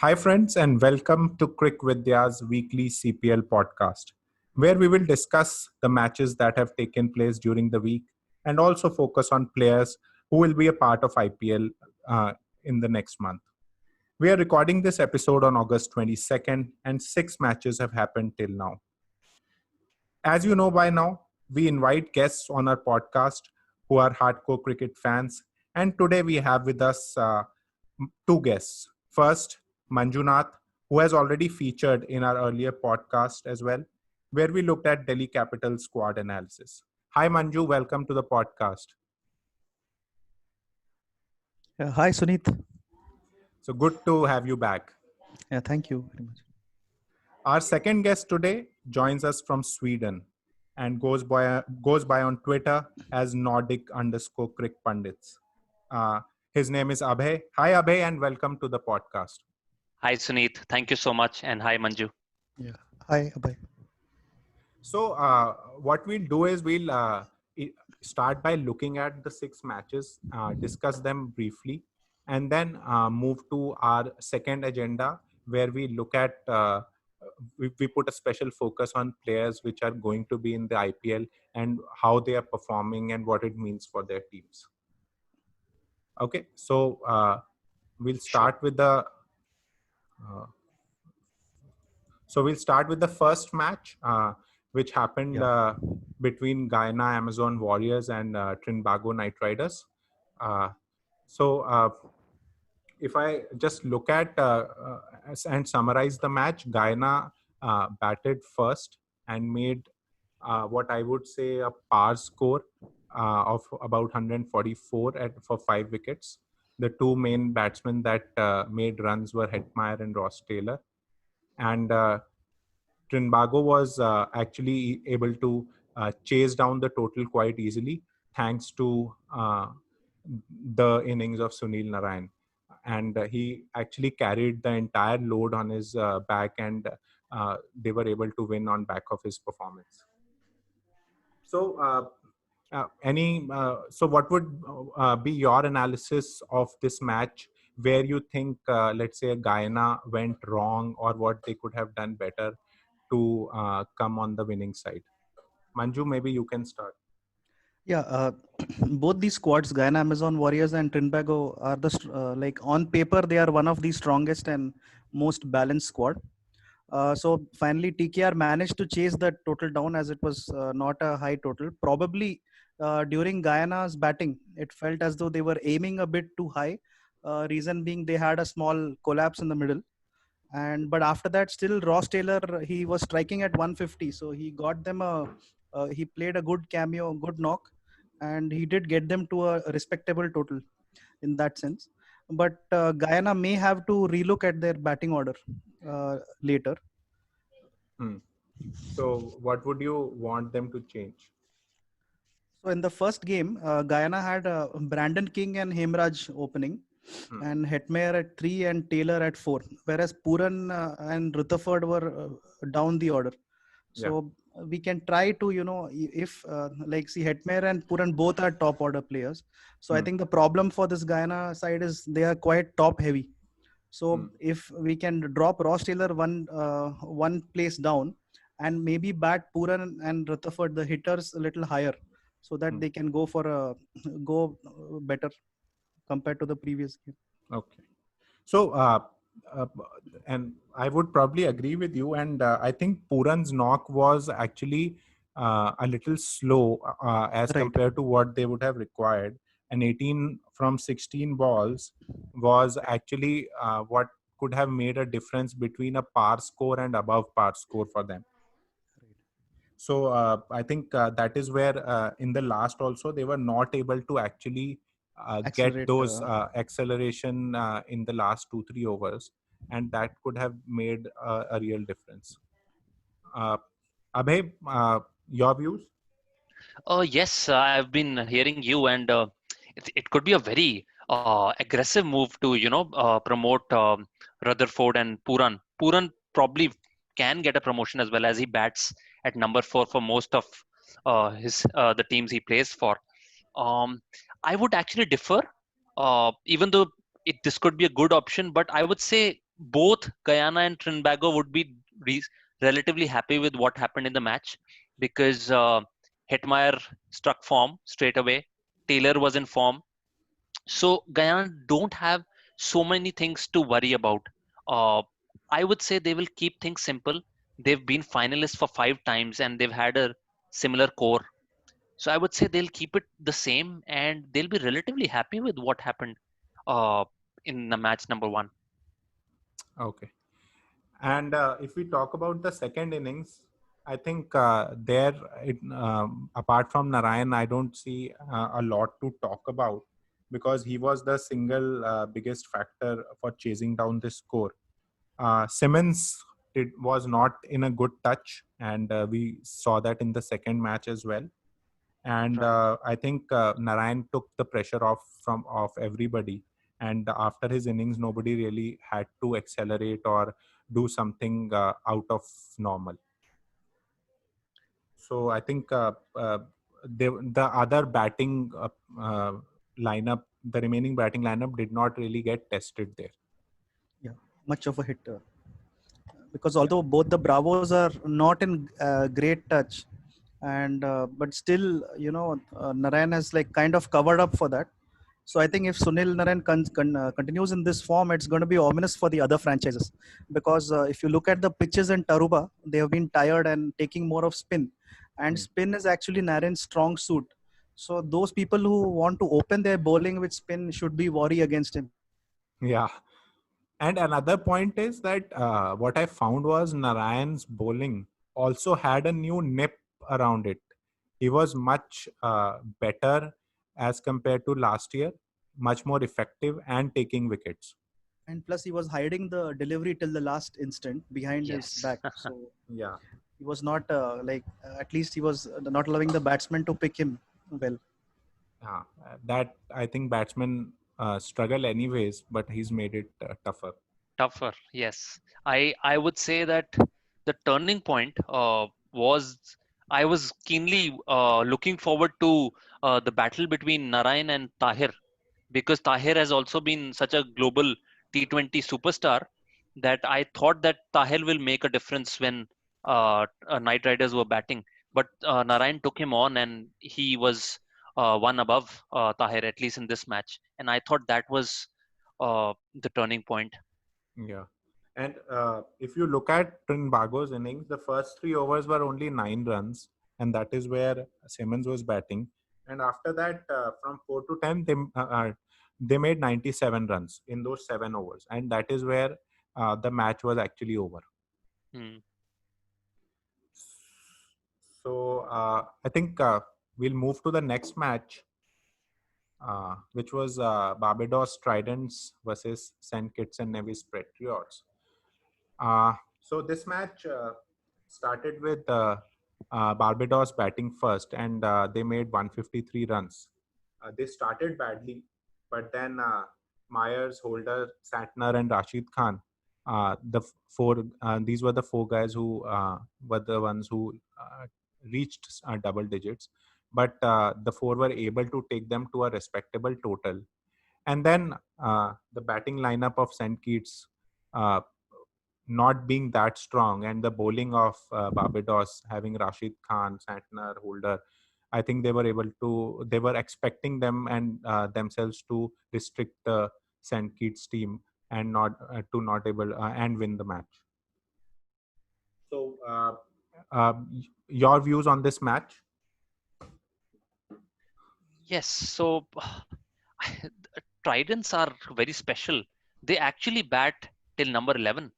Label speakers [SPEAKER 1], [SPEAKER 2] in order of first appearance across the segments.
[SPEAKER 1] Hi, friends, and welcome to Crick Vidya's weekly CPL podcast, where we will discuss the matches that have taken place during the week and also focus on players who will be a part of IPL in the next month. We are recording this episode on August 22nd, and 6 matches have happened till now. As you know by now, we invite guests on our podcast who are hardcore cricket fans, and today we have with us two guests. First, Manjunath, who has already featured in our earlier podcast as well, where we looked at Delhi Capital squad analysis. Hi, Manju, welcome to the podcast.
[SPEAKER 2] Hi, Sunit.
[SPEAKER 1] So good to have you back.
[SPEAKER 2] Yeah, thank you very much.
[SPEAKER 1] Our second guest today joins us from Sweden and goes by on Twitter as Nordic_Crick Pundits. His name is Abhay. Hi, Abhay, and welcome to the podcast.
[SPEAKER 3] Hi Suneet, thank you so much, and hi Manju.
[SPEAKER 2] Yeah. Hi, Abhay.
[SPEAKER 1] So, what we'll do is start by looking at the 6 matches, discuss them briefly, and then move to our second agenda where we look at we put a special focus on players which are going to be in the IPL and how they are performing and what it means for their teams. Okay, so we'll start with the. Uh, So we'll start with the first match, which happened between Guyana Amazon Warriors and Trinbago Knight Riders. So if I just look at and summarize the match, Guyana batted first and made what I would say a par score of about 144 for 5 wickets. The two main batsmen that made runs were Hetmeyer and Ross Taylor. And Trinbago was actually able to chase down the total quite easily thanks to the innings of Sunil Narayan. And he actually carried the entire load on his back, and they were able to win on back of his performance. So, so what would be your analysis of this match? Where you think, let's say, Guyana went wrong, or what they could have done better to come on the winning side? Manju, maybe you can start.
[SPEAKER 2] Yeah, both these squads, Guyana Amazon Warriors and Trinbago, are like on paper they are one of the strongest and most balanced squad. So finally, TKR managed to chase that total down as it was not a high total. Probably during Guyana's batting, it felt as though they were aiming a bit too high. Reason being they had a small collapse in the middle. But after that, still Ross Taylor, he was striking at 150, so he got them he played a good cameo, good knock, and he did get them to a respectable total in that sense. But Guyana may have to relook at their batting order later.
[SPEAKER 1] So what would you want them to change?
[SPEAKER 2] So in the first game, Guyana had Brandon King and Hemraj opening, and Hetmeyer at 3 and Taylor at 4, whereas Puran and Rutherford were down the order. So we can try to, if like see Hetmeyer and Puran both are top order players. So I think the problem for this Guyana side is they are quite top heavy. So if we can drop Ross Taylor one place down and maybe bat Puran and Rutherford, the hitters a little higher, so that they can go better compared to the previous game.
[SPEAKER 1] Okay. So, uh, and I would probably agree with you. And I think Puran's knock was actually a little slow as
[SPEAKER 2] Right.
[SPEAKER 1] compared to what they would have required. And 18 from 16 balls was actually what could have made a difference between a par score and above par score for them. So I think that is where in the last also they were not able to actually get
[SPEAKER 2] Accelerate.
[SPEAKER 1] those acceleration in the last 2-3 overs, and that could have made a real difference. Abhay, your views?
[SPEAKER 3] Yes, I've been hearing you, and it could be a very aggressive move to promote Rutherford and Puran. Puran probably can get a promotion as well, as he bats at number 4 for most of his the teams he plays for. Um, I would actually differ, even though this could be a good option, but I would say both Guyana and Trinbago would be relatively happy with what happened in the match, because Hetmeyer struck form straight away. Taylor was in form. So Guyana don't have so many things to worry about. Uh, I would say they will keep things simple. They've been finalists for 5 times and they've had a similar core. So I would say they'll keep it the same and they'll be relatively happy with what happened uh, in the match number 1.
[SPEAKER 1] Okay. And if we talk about the second innings, I think apart from Narayan, I don't see a lot to talk about, because he was the single biggest factor for chasing down this score. Simmons was not in a good touch, and we saw that in the second match as well. And
[SPEAKER 3] Right.
[SPEAKER 1] I think Narayan took the pressure off everybody. And after his innings, nobody really had to accelerate or do something out of normal. So I think the other batting lineup, the remaining batting lineup, did not really get tested there.
[SPEAKER 2] Yeah, much of a hit. Because
[SPEAKER 1] Yeah.
[SPEAKER 2] although both the Bravos are not in great touch, and but still, Narayan has like kind of covered up for that. So I think if Sunil Narayan continues in this form, it's going to be ominous for the other franchises, because if you look at the pitches in Taruba, they have been tired and taking more of spin, and
[SPEAKER 1] Hmm.
[SPEAKER 2] spin is actually Narayan's strong suit. So those people who want to open their bowling with spin should be worry against him.
[SPEAKER 1] Yeah. And another point is that what I found was Narayan's bowling also had a new nip around it. He was much better as compared to last year, much more effective and taking wickets.
[SPEAKER 2] And plus, he was hiding the delivery till the last instant behind his
[SPEAKER 3] Yes.
[SPEAKER 2] back. So
[SPEAKER 1] Yeah.
[SPEAKER 2] he was not at least he was not allowing the batsman to pick him well.
[SPEAKER 1] That I think batsmen struggle anyways, but he's made it tougher.
[SPEAKER 3] Tougher. Yes. I would say that the turning point was, I was keenly looking forward to the battle between Narayan and Tahir, because Tahir has also been such a global T20 superstar that I thought that Tahir will make a difference when Knight Riders were batting. But Narayan took him on and he was one above Tahir, at least in this match. And I thought that was the turning point.
[SPEAKER 1] Yeah. And if you look at Trinbago's innings, the first 3 overs were only 9 runs, and that is where Simmons was batting. And after that, from 4 to 10, they made 97 runs in those 7 overs, and that is where the match was actually over.
[SPEAKER 3] Hmm.
[SPEAKER 1] So I think we'll move to the next match, which was Barbados Tridents versus St. Kitts and Nevis Patriots. So this match started with Barbados batting first, and they made 153 runs. They started badly, but then Myers, Holder, Santner, and Rashid Khan, these were the 4 guys who were the ones who reached double digits. But the 4 were able to take them to a respectable total. And then the batting lineup of St. Kitts uh, not being that strong, and the bowling of Barbados having Rashid Khan, Santner, Holder, I think they were expecting them and themselves to restrict the St. Kitts team and not able and win the match. So, your views on this match?
[SPEAKER 3] Yes. So Tridents are very special. They actually bat till number 11.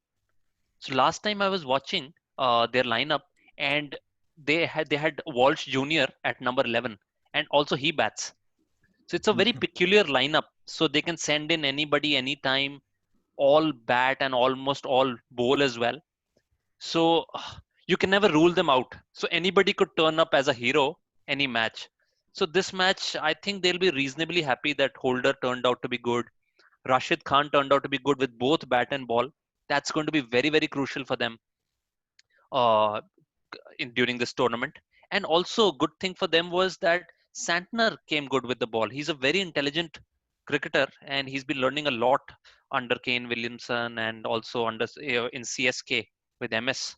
[SPEAKER 3] So last time I was watching their lineup, and they had Walsh Jr. at number 11, and also he bats. So it's a very peculiar lineup. So they can send in anybody anytime, all bat and almost all bowl as well. So you can never rule them out. So anybody could turn up as a hero any match. So this match, I think they'll be reasonably happy that Holder turned out to be good. Rashid Khan turned out to be good with both bat and ball. That's going to be very, very crucial for them uh, during this tournament. And also, good thing for them was that Santner came good with the ball. He's a very intelligent cricketer, and he's been learning a lot under Kane Williamson and also under in CSK with MS.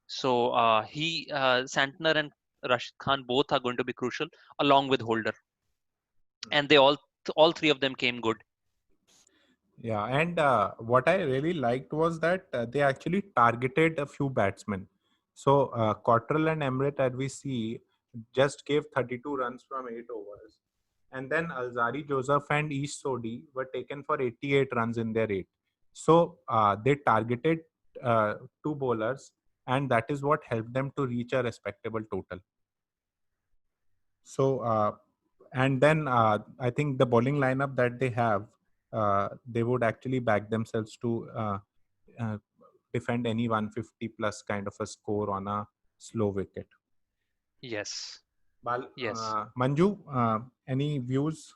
[SPEAKER 3] So Santner and Rashid Khan both are going to be crucial along with Holder, and they all three of them came good.
[SPEAKER 1] Yeah, and what I really liked was that they actually targeted a few batsmen. So Cottrell and Emirates, as we see, just gave 32 runs from 8 overs, and then Alzari Joseph and Ish Sodhi were taken for 88 runs in their eight. So they targeted two bowlers, and that is what helped them to reach a respectable total. So and then I think the bowling lineup that they have, they would actually back themselves to uh, defend any 150 plus kind of a score on a slow wicket.
[SPEAKER 3] Yes, yes.
[SPEAKER 1] Manju, any views,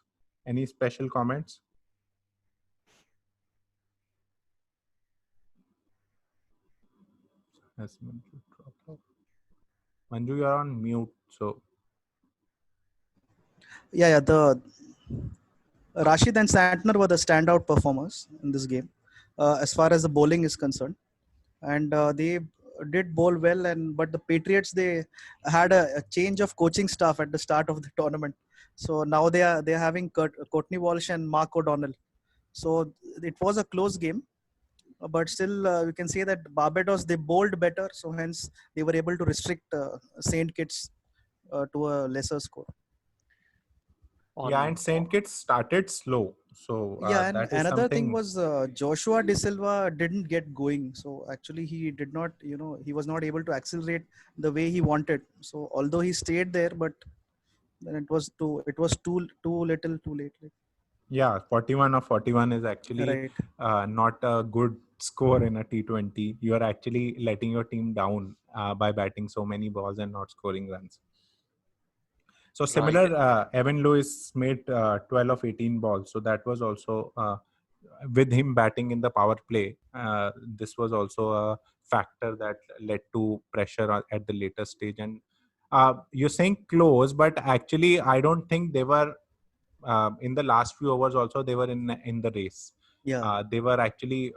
[SPEAKER 1] any special comments? Has Manju dropped off? Manju, you're on mute. So
[SPEAKER 2] Yeah, the Rashid and Santner were the standout performers in this game, as far as the bowling is concerned, and they did bowl well. And but the Patriots, they had a change of coaching staff at the start of the tournament, so now they're having Courtney Walsh and Mark O'Donnell. So it was a close game, but still we can say that Barbados, they bowled better, so hence they were able to restrict Saint Kitts to a lesser score.
[SPEAKER 1] yeah, and Saint Kitts started slow. So
[SPEAKER 2] Yeah, and
[SPEAKER 1] that is
[SPEAKER 2] another thing
[SPEAKER 1] something.
[SPEAKER 2] was Joshua De Silva didn't get going. So actually, he did not, he was not able to accelerate the way he wanted. So although he stayed there, but then it was too little, too late.
[SPEAKER 1] Yeah, 41 or 41 is actually
[SPEAKER 2] Right.
[SPEAKER 1] not a good score in a T20. You are actually letting your team down by batting so many balls and not scoring runs. So
[SPEAKER 3] Right.
[SPEAKER 1] similar, Evan Lewis made 12 of 18 balls. So that was also with him batting in the power play. This was also a factor that led to pressure at the later stage. And you're saying close, but actually I don't think they were in the last few overs also they were in the race.
[SPEAKER 2] Yeah.
[SPEAKER 1] They were actually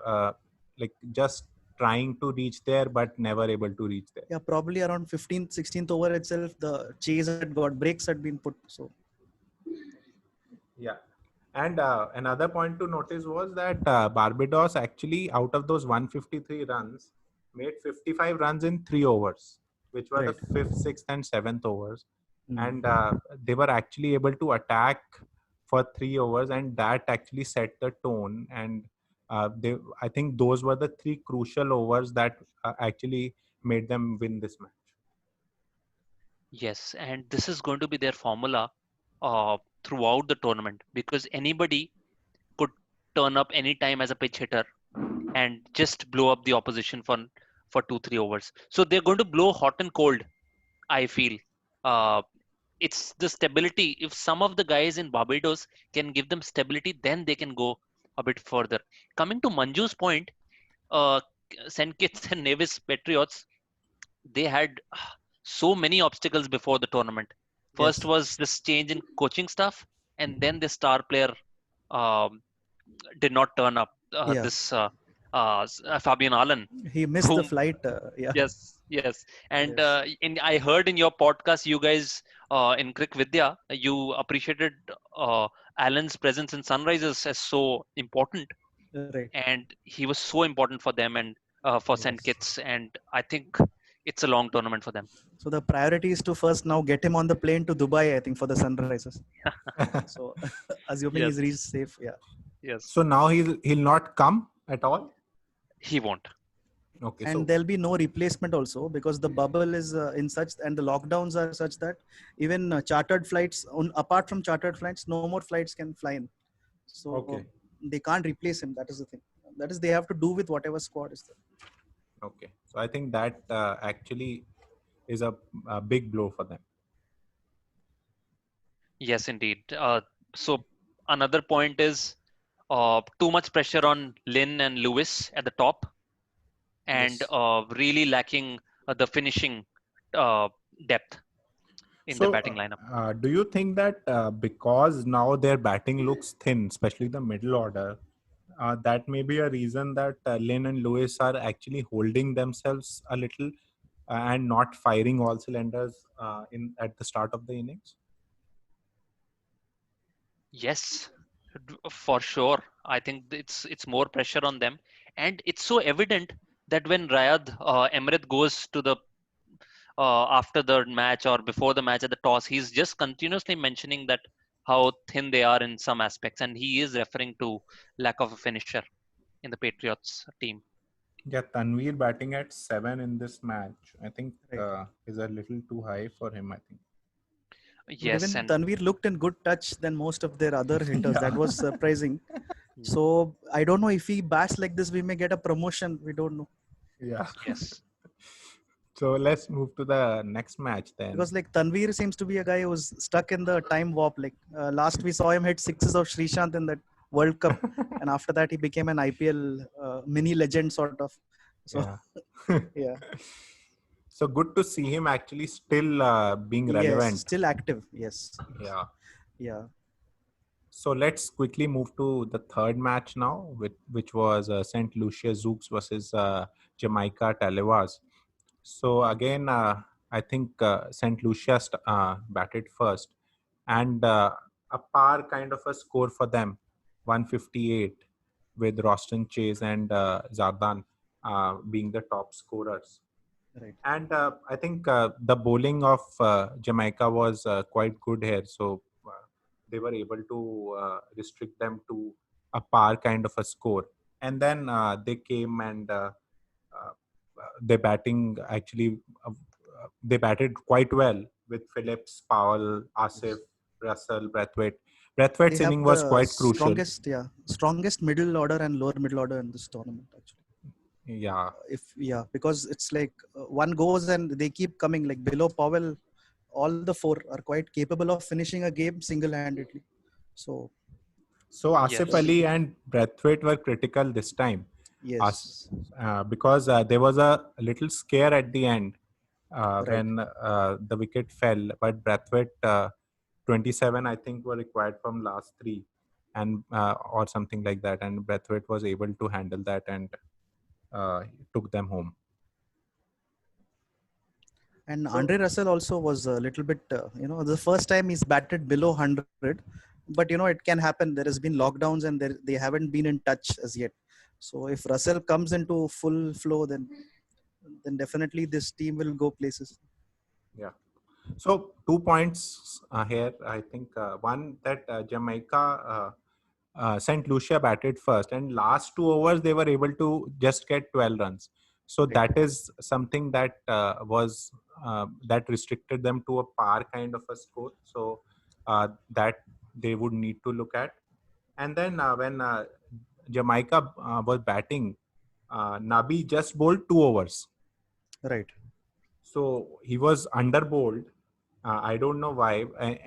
[SPEAKER 1] like just trying to reach there but never able to reach there.
[SPEAKER 2] Yeah, probably around 15th, 16th over itself, the chase had got breaks had been put. So
[SPEAKER 1] Yeah. And another point to notice was that Barbados actually, out of those 153 runs, made 55 runs in 3 overs, which were the
[SPEAKER 2] right.
[SPEAKER 1] fifth, sixth, and seventh overs.
[SPEAKER 2] Mm.
[SPEAKER 1] And they were actually able to attack for 3 overs, and that actually set the tone. And I think those were the three crucial overs that actually made them win this match.
[SPEAKER 3] Yes, and this is going to be their formula uh, throughout the tournament, because anybody could turn up anytime as a pitch hitter and just blow up the opposition for 2-3 overs. So they're going to blow hot and cold. I feel uh, it's the stability. If some of the guys in Barbados can give them stability, then they can go a bit further. Coming to Manju's point, uh, St. Kitts and Nevis Patriots, they had so many obstacles before the tournament. First
[SPEAKER 2] Yes.
[SPEAKER 3] was this change in coaching staff, and then the star player um, did not turn up.
[SPEAKER 2] Yeah.
[SPEAKER 3] This Fabian Allen,
[SPEAKER 2] He missed the
[SPEAKER 3] whom
[SPEAKER 2] flight. Yeah.
[SPEAKER 3] yes, and
[SPEAKER 2] Yes.
[SPEAKER 3] I heard in your podcast, you guys in Crick Vidya, you appreciated Allen's presence in Sunrisers as so important,
[SPEAKER 2] Right.
[SPEAKER 3] and he was so important for them and for St.
[SPEAKER 2] Yes.
[SPEAKER 3] Kitts, and I think it's a long tournament for them.
[SPEAKER 2] So the priority is to first now get him on the plane to Dubai, I think, for the Sunrisers. So assuming
[SPEAKER 3] Yes,
[SPEAKER 2] he's reached safe, yeah.
[SPEAKER 3] yes,
[SPEAKER 1] So now he'll not come at all.
[SPEAKER 3] he won't.
[SPEAKER 1] Okay,
[SPEAKER 2] And
[SPEAKER 1] so
[SPEAKER 2] there'll be no replacement also, because the bubble is in such, and the lockdowns are such that even chartered flights, apart from chartered flights, no more flights can fly in. So
[SPEAKER 1] okay.
[SPEAKER 2] they can't replace him. That is the thing. That is, they have to do with whatever squad is there.
[SPEAKER 1] Okay, so I think that actually is a big blow for them.
[SPEAKER 3] Yes, indeed. So another point is too much pressure on Lynn and Lewis at the top, and
[SPEAKER 1] Yes.
[SPEAKER 3] really lacking the finishing uh, depth. in the batting lineup.
[SPEAKER 1] Do you think that because now their batting looks thin, especially the middle order, that may be a reason that Lynn and Lewis are actually holding themselves a little and not firing all cylinders in at the start of the innings?
[SPEAKER 3] Yes, for sure. I think it's more pressure on them, and it's so evident that when Rayad Emirath goes to the after the match or before the match at the toss, he's just continuously mentioning that how thin they are in some aspects, and he is referring to lack of a finisher in the Patriots team.
[SPEAKER 1] Yeah, Tanvir batting at 7 in this match, I think,
[SPEAKER 2] Right.
[SPEAKER 1] is a little too high for him. I think.
[SPEAKER 2] But
[SPEAKER 3] Yes,
[SPEAKER 2] even
[SPEAKER 3] and
[SPEAKER 2] Tanvir looked in good touch than most of their other hitters. That
[SPEAKER 1] Yeah.
[SPEAKER 2] was surprising. So I don't know if he bats like this, we may get a promotion. We don't know.
[SPEAKER 1] Yeah.
[SPEAKER 3] yes,
[SPEAKER 1] So let's move to the next match then.
[SPEAKER 2] Because like Tanvir seems to be a guy who's stuck in the time warp. Like last we saw him hit sixes of Srishant in that World Cup, and after that he became an IPL mini legend sort of. So
[SPEAKER 1] Yeah.
[SPEAKER 2] yeah,
[SPEAKER 1] So good to see him actually still being
[SPEAKER 2] yes,
[SPEAKER 1] relevant.
[SPEAKER 2] still active. Yes,
[SPEAKER 1] Yeah.
[SPEAKER 2] yeah,
[SPEAKER 1] So let's quickly move to the third match now, which was St. Lucia Zouks versus Jamaica Talibas. So again, I think St. Lucia batted first, and a par kind of a score for them, 158, with Roston Chase and Zardan being the top scorers.
[SPEAKER 2] right.
[SPEAKER 1] And I think the bowling of Jamaica was quite good here. So they were able to restrict them to a par kind of a score. And then they came and uh, they batting actually, they batted quite well with Phillips, Powell, Asif, Russell, Brathwaite.
[SPEAKER 2] They
[SPEAKER 1] Brathwaite's
[SPEAKER 2] have
[SPEAKER 1] inning was
[SPEAKER 2] the
[SPEAKER 1] quite crucial.
[SPEAKER 2] strongest middle order and lower middle order in this tournament actually.
[SPEAKER 1] Yeah.
[SPEAKER 2] Because it's like one goes and they keep coming like below Powell. All the four are quite capable of finishing a game single-handedly. So
[SPEAKER 1] So Asif
[SPEAKER 3] yes,
[SPEAKER 1] Ali and Brathwaite were critical this time.
[SPEAKER 2] yes,
[SPEAKER 1] Because there was a little scare at the end
[SPEAKER 2] right.
[SPEAKER 1] when the wicket fell. But Brathwaite, 27, I think, were required from last three, and or something like that. And Brathwaite was able to handle that and took them home.
[SPEAKER 2] And
[SPEAKER 1] So,
[SPEAKER 2] Andre Russell also was a little bit, the first time he's batted below 100, but it can happen. There has been lockdowns and they haven't been in touch as yet. So if Russell comes into full flow, then definitely this team will go places.
[SPEAKER 1] yeah. So 2 points here. I think one that Jamaica. St. Lucia batted first, and last 2 overs they were able to just get 12 runs. So
[SPEAKER 2] Right.
[SPEAKER 1] that is something that was that restricted them to a par kind of a score. So that they would need to look at. And then when Jamaica was batting, Nabi just bowled 2 overs.
[SPEAKER 2] Right.
[SPEAKER 1] So he was under bowled. I don't know why.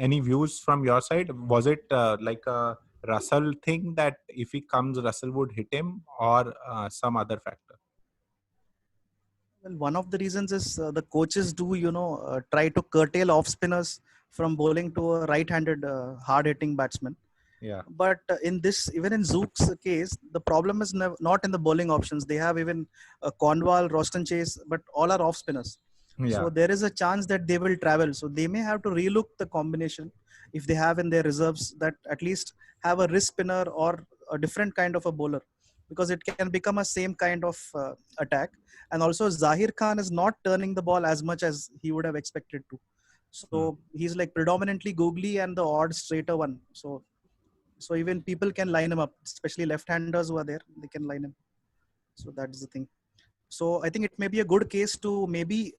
[SPEAKER 1] Any views from your side? Was it like a Russell thing that if he comes, Russell would hit him, or some other factor?
[SPEAKER 2] Well, one of the reasons is the coaches do, try to curtail off spinners from bowling to a right-handed hard-hitting batsman.
[SPEAKER 1] Yeah.
[SPEAKER 2] But even in Zook's case, the problem is not in the bowling options. They have even Cornwall, Roston Chase, but all are off spinners.
[SPEAKER 1] Yeah.
[SPEAKER 2] So there is a chance that they will travel. So they may have to relook the combination if they have in their reserves that at least have a wrist spinner or a different kind of a bowler, because it can become a same kind of attack. And also Zahir Khan is not turning the ball as much as he would have expected to. So he's like predominantly googly and the odd straighter one. So even people can line him up, especially left-handers who are there, they can line him. So that's the thing. So I think it may be a good case to maybe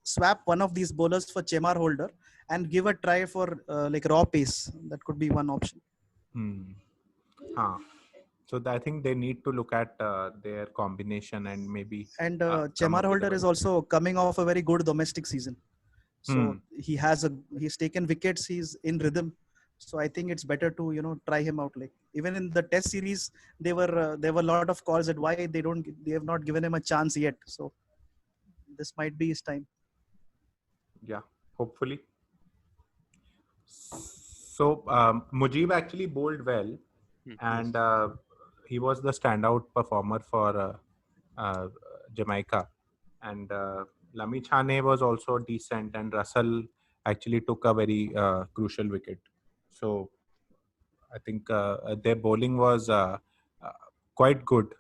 [SPEAKER 2] swap one of these bowlers for Chemar Holder and give a try for like raw pace. That could be one option.
[SPEAKER 1] So I think they need to look at their combination and maybe.
[SPEAKER 2] And
[SPEAKER 1] come
[SPEAKER 2] Chemar
[SPEAKER 1] up with a
[SPEAKER 2] Holder is
[SPEAKER 1] better-
[SPEAKER 2] also coming off a very good domestic season. So he's taken wickets. He's in rhythm. So I think it's better to try him out. Like even in the Test series, there were a lot of calls at why they have not given him a chance yet. So this might be his time.
[SPEAKER 1] Yeah, hopefully. So Mujib actually bowled well,
[SPEAKER 3] Hmm.
[SPEAKER 1] and he was the standout performer for uh, Jamaica. And Lami Chane was also decent, and Russell actually took a very crucial wicket. So I think their bowling was uh, quite good,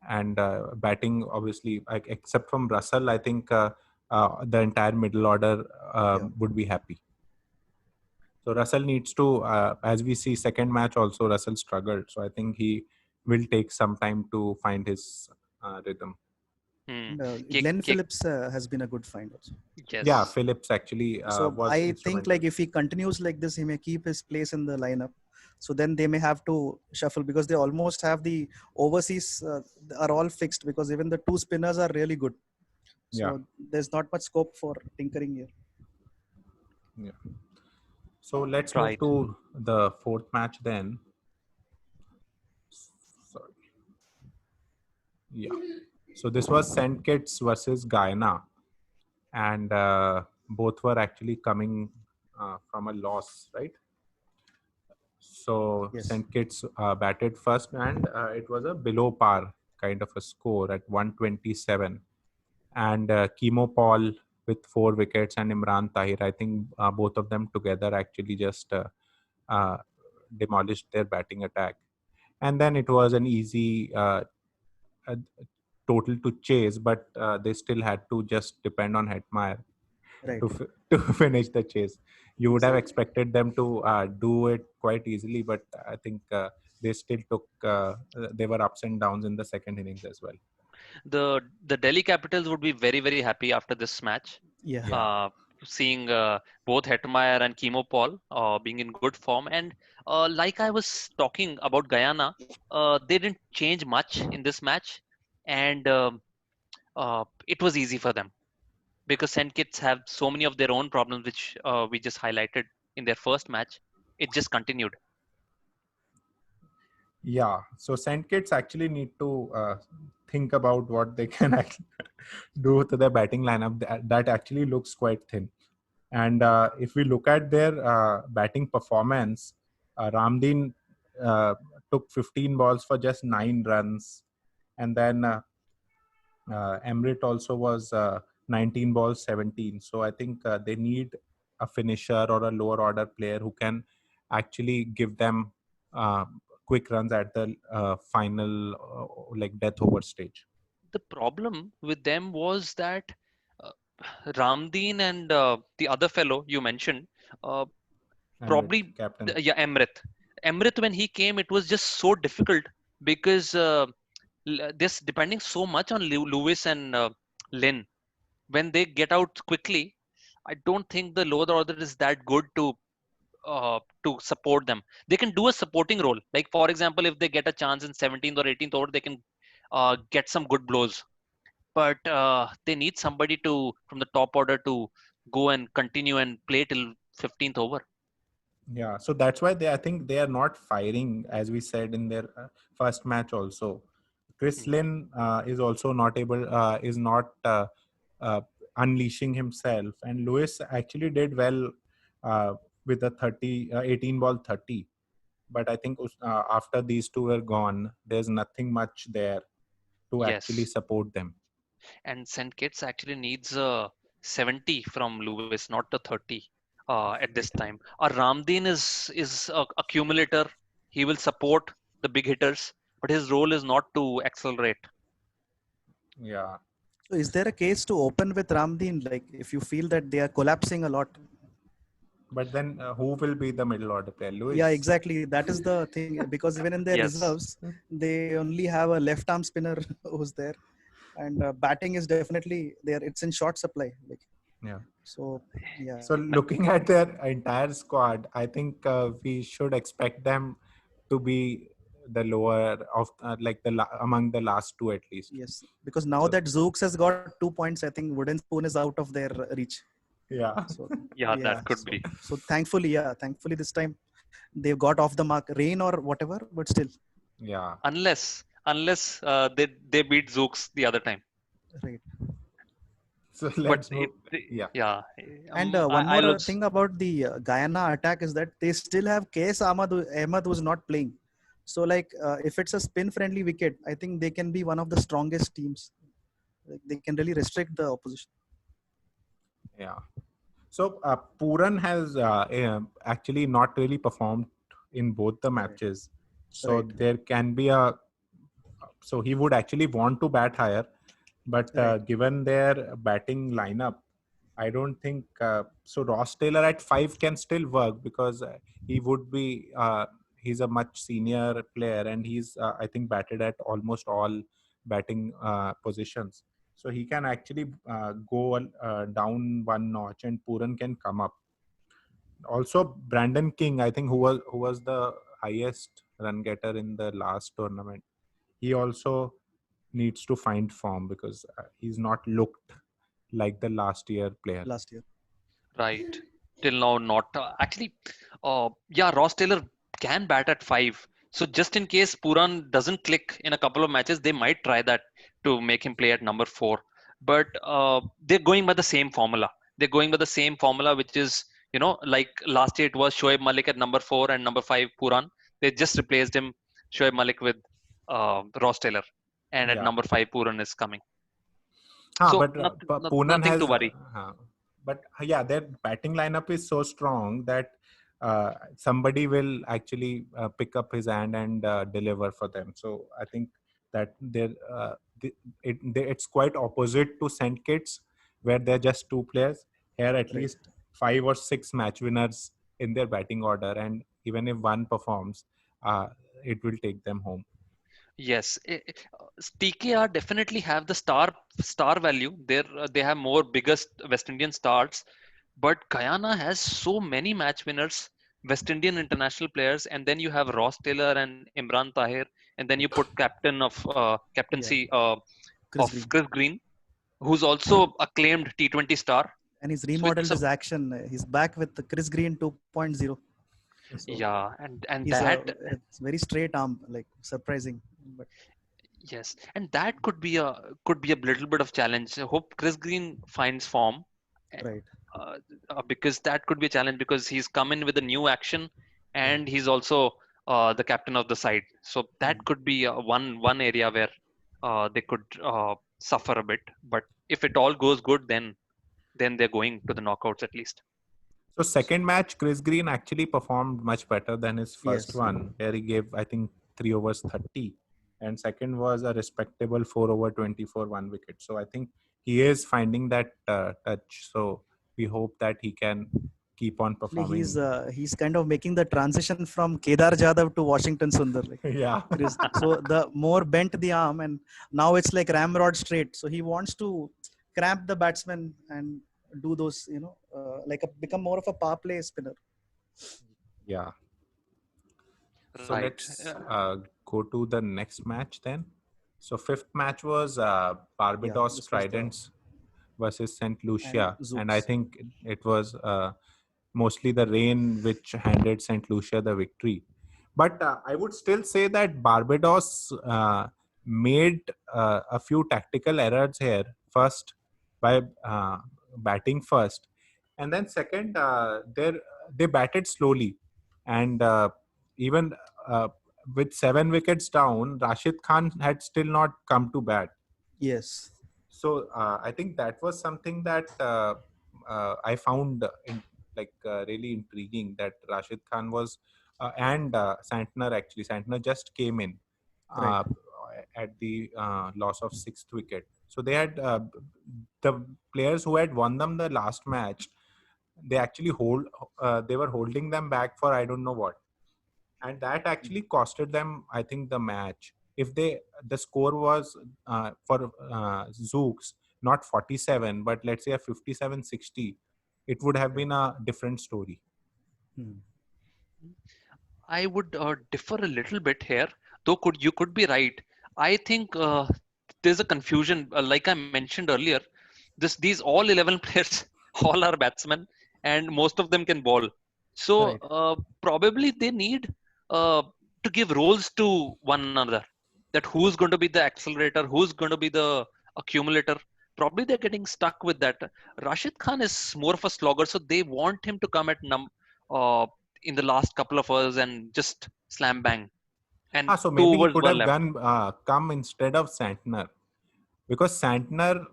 [SPEAKER 1] and batting obviously, like, except from Russell, I think the entire middle order
[SPEAKER 2] Yeah.
[SPEAKER 1] would be happy. So Russell needs to, as we see, second match also Russell struggled. So I think he will take some time to find his rhythm.
[SPEAKER 3] Hmm.
[SPEAKER 2] And
[SPEAKER 3] Kick,
[SPEAKER 2] Glenn
[SPEAKER 3] kick.
[SPEAKER 2] Phillips has been a good find also.
[SPEAKER 1] Yeah,
[SPEAKER 3] Yes.
[SPEAKER 1] Phillips actually
[SPEAKER 2] So
[SPEAKER 1] was
[SPEAKER 2] I think
[SPEAKER 1] instrumental.
[SPEAKER 2] like if he continues like this, he may keep his place in the lineup. So then they may have to shuffle because they almost have the overseas are all fixed because even the two spinners are really good.
[SPEAKER 1] Yeah,
[SPEAKER 2] So there's not much scope for tinkering here.
[SPEAKER 1] yeah. So let's move
[SPEAKER 3] Right.
[SPEAKER 1] to the fourth match then. Sorry. Yeah. So this was Saint Kitts versus Guyana, and both were actually coming from a loss, right? So
[SPEAKER 2] Yes.
[SPEAKER 1] St. Kitts batted first, and it was a below par kind of a score at 127. And Kemo Paul with 4 wickets, and Imran Tahir. I think both of them together actually just uh, demolished their batting attack. And then it was an easy uh, total to chase, but they still had to just depend on Hetmeyer
[SPEAKER 2] Right.
[SPEAKER 1] to to finish the chase. You would have expected them to do it quite easily, but I think they still took. They were ups and downs in the second innings as well.
[SPEAKER 3] The Delhi Capitals would be very, very happy after this match.
[SPEAKER 2] Yeah.
[SPEAKER 1] Yeah,
[SPEAKER 3] Uh, Seeing both Hetmeyer and Kemo Paul being in good form. And like I was talking about Guyana, they didn't change much in this match, and it was easy for them because St. Kitts have so many of their own problems, which we just highlighted in their first match. It just continued.
[SPEAKER 1] yeah. So Saint Kitts actually need to think about what they can actually do to their batting lineup. That actually looks quite thin. And if we look at their batting performance, Ramdin uh, took 15 balls for just 9 runs, and then Emrit also was 19 balls, 17. So I think they need a finisher or a lower order player who can actually give them uh, quick runs at the final, like death over stage.
[SPEAKER 3] The problem with them was that uh, Ramdeen and the other fellow you mentioned, uh,
[SPEAKER 1] Emrit,
[SPEAKER 3] probably
[SPEAKER 1] captain.
[SPEAKER 3] yeah, Emrit. Emrit, when he came, it was just so difficult because this depending so much on Lewis and Lynn. When they get out quickly, I don't think the lower order is that good to support them. They can do a supporting role. Like for example, if they get a chance in 17th or 18th over, they can get some good blows. But they need somebody to from the top order to go and continue and play till 15th over.
[SPEAKER 1] Yeah, so that's why I think they are not firing, as we said in their first match also. Chris
[SPEAKER 3] Mhm.
[SPEAKER 1] Lynn is not uh, unleashing himself, and Lewis actually did well uh, with a 18 ball 30. But I think after these two were gone, there's nothing much there to actually
[SPEAKER 3] Yes,
[SPEAKER 1] support them.
[SPEAKER 3] and St. Kitts actually needs a 70 from Lewis, not the 30 at this
[SPEAKER 1] Right.
[SPEAKER 3] time. Ramdeen is a accumulator. He will support the big hitters, but his role is not to accelerate.
[SPEAKER 1] Yeah.
[SPEAKER 2] So is there a case to open with Ramdeen? Like if you feel that they are collapsing a lot?
[SPEAKER 1] But then who will be the middle order player?
[SPEAKER 2] Yeah,
[SPEAKER 1] Lewis.
[SPEAKER 2] exactly. That is the thing because even in their
[SPEAKER 3] Yes,
[SPEAKER 2] reserves, they only have a left arm spinner who's there, and batting is definitely there. It's in short supply. Like
[SPEAKER 1] Yeah.
[SPEAKER 2] so, yeah.
[SPEAKER 1] So looking at their entire squad, I think we should expect them to be the lower of among the last two at least.
[SPEAKER 2] Yes, because now
[SPEAKER 1] So
[SPEAKER 2] that Zooks has got 2 points, I think Wooden Spoon is out of their reach.
[SPEAKER 1] yeah,
[SPEAKER 2] So
[SPEAKER 3] yeah,
[SPEAKER 2] yeah,
[SPEAKER 3] that could be.
[SPEAKER 2] so thankfully, thankfully this time they've got off the mark, rain or whatever, but still,
[SPEAKER 1] yeah.
[SPEAKER 3] Unless they beat Zooks the other time.
[SPEAKER 2] right.
[SPEAKER 1] So
[SPEAKER 3] but
[SPEAKER 1] let's move. Yeah.
[SPEAKER 3] yeah.
[SPEAKER 2] And one
[SPEAKER 3] I'll
[SPEAKER 2] more
[SPEAKER 3] also,
[SPEAKER 2] thing about the Guyana attack is that they still have KS Ahmad who's not playing. So like if it's a spin friendly wicket, I think they can be one of the strongest teams. Like, they can really restrict the opposition.
[SPEAKER 1] Yeah. So Puran has actually not really performed in both the
[SPEAKER 2] Right.
[SPEAKER 1] matches. So
[SPEAKER 2] Right.
[SPEAKER 1] there can be so he would actually want to bat higher, but
[SPEAKER 2] Right.
[SPEAKER 1] given their batting lineup, I don't think so. Ross Taylor at 5 can still work because he would be he's a much senior player and he's I think batted at almost all batting positions. So he can actually go down one notch and Puran can come up. Also, Brandon King, I think who was the highest run getter in the last tournament. He also needs to find form because he's not looked like the last year player.
[SPEAKER 2] Last year.
[SPEAKER 3] right. Till now, not actually. Yeah, Ross Taylor can bat at 5. So just in case Puran doesn't click in a couple of matches, they might try that to make him play at number 4. But they're going by the same formula. They're going by the same formula, which is, like last year it was Shoaib Malik at number 4 and number 5 Puran. They just replaced him, Shoaib Malik, with Ross Taylor, and at
[SPEAKER 1] Yeah.
[SPEAKER 3] number 5 Puran is coming. So
[SPEAKER 1] But Poonan
[SPEAKER 3] nothing to
[SPEAKER 1] has,
[SPEAKER 3] worry.
[SPEAKER 1] but yeah, their batting lineup is so strong that somebody will actually pick up his hand and deliver for them. So I think that it's quite opposite to St. Kitts, where they're just two players. Here, at
[SPEAKER 2] Right.
[SPEAKER 1] least 5 or 6 match winners in their batting order, and even if one performs, uh, it will take them home.
[SPEAKER 3] Yes, TKR definitely have the star value. They have more biggest West Indian stars, but Guyana has so many match winners, West Indian international players, and then you have Ross Taylor and Imran Tahir, and then you put
[SPEAKER 2] Yeah.
[SPEAKER 3] captaincy
[SPEAKER 2] Chris
[SPEAKER 3] of
[SPEAKER 2] Green.
[SPEAKER 3] Chris Green, who's also acclaimed T20 star.
[SPEAKER 2] And he's
[SPEAKER 3] So
[SPEAKER 2] remodeled
[SPEAKER 3] it's a
[SPEAKER 2] his action. He's back with the Chris Green 2.0. So
[SPEAKER 3] yeah, and
[SPEAKER 2] he's
[SPEAKER 3] that
[SPEAKER 2] it's very straight arm, like surprising. But
[SPEAKER 3] yes, and that could be a little bit of challenge. I hope Chris Green finds form,
[SPEAKER 2] right.
[SPEAKER 3] uh, because that could be a challenge because he's come in with a new action and he's also the captain of the side. So that
[SPEAKER 2] Mm.
[SPEAKER 3] could be one area where they could suffer a bit. But if it all goes good, then they're going to the knockouts at least.
[SPEAKER 1] So second match, Chris Green actually performed much better than his first
[SPEAKER 2] Yes.
[SPEAKER 1] one, where he gave I think 3 overs 30, and second was a respectable 4 over 24 one wicket. So I think he is finding that touch. So we hope that he can keep on
[SPEAKER 2] Actually,
[SPEAKER 1] performing.
[SPEAKER 2] he's kind of making the transition from Kedar Jadhav to Washington Sundar. Like
[SPEAKER 1] Yeah.
[SPEAKER 2] Chris. So the more bent the arm, and now it's like ramrod straight. So he wants to cramp the batsman and do those, become more of a power play spinner.
[SPEAKER 1] Yeah. So
[SPEAKER 3] Right.
[SPEAKER 1] let's go to the next match then. So fifth match was
[SPEAKER 2] Yeah,
[SPEAKER 1] Barbados
[SPEAKER 2] this was the
[SPEAKER 1] Tridents versus St.
[SPEAKER 2] and
[SPEAKER 1] Lucia, and I
[SPEAKER 2] Zooks.
[SPEAKER 1] think it was mostly the rain which handed St. Lucia the victory. But I would still say that Barbados made a few tactical errors here. First, by batting first, and then second, they batted slowly, and even uh, with 7 wickets down, Rashid Khan had still not come to bat.
[SPEAKER 2] Yes.
[SPEAKER 1] So I think that was something that I found really intriguing, that Rashid Khan was and Santner, actually Santner just came in
[SPEAKER 2] Right.
[SPEAKER 1] uh, at the loss of 6th wicket. So they had the players who had won them the last match. They actually they were holding them back for I don't know what, and that actually costed them, I think, the match. If the score was for Zooks not 47, but let's say a 57-60, it would have
[SPEAKER 2] Right.
[SPEAKER 1] been a different story.
[SPEAKER 2] Hmm.
[SPEAKER 3] I would differ a little bit here, though you could be right. I think there's a confusion. Like I mentioned earlier, these all 11 players, all are batsmen, and most of them can bowl. So
[SPEAKER 2] Right.
[SPEAKER 3] probably they need to give roles to one another. That who's going to be the accelerator, who's going to be the accumulator. probably they're getting stuck with that. Rashid Khan is more of a slogger, so they want him to come at uh, in the last couple of hours and just slam bang. And
[SPEAKER 1] So
[SPEAKER 3] two
[SPEAKER 1] maybe he
[SPEAKER 3] overs
[SPEAKER 1] could
[SPEAKER 3] were
[SPEAKER 1] have
[SPEAKER 3] left.
[SPEAKER 1] gone come instead of Santner, because Santner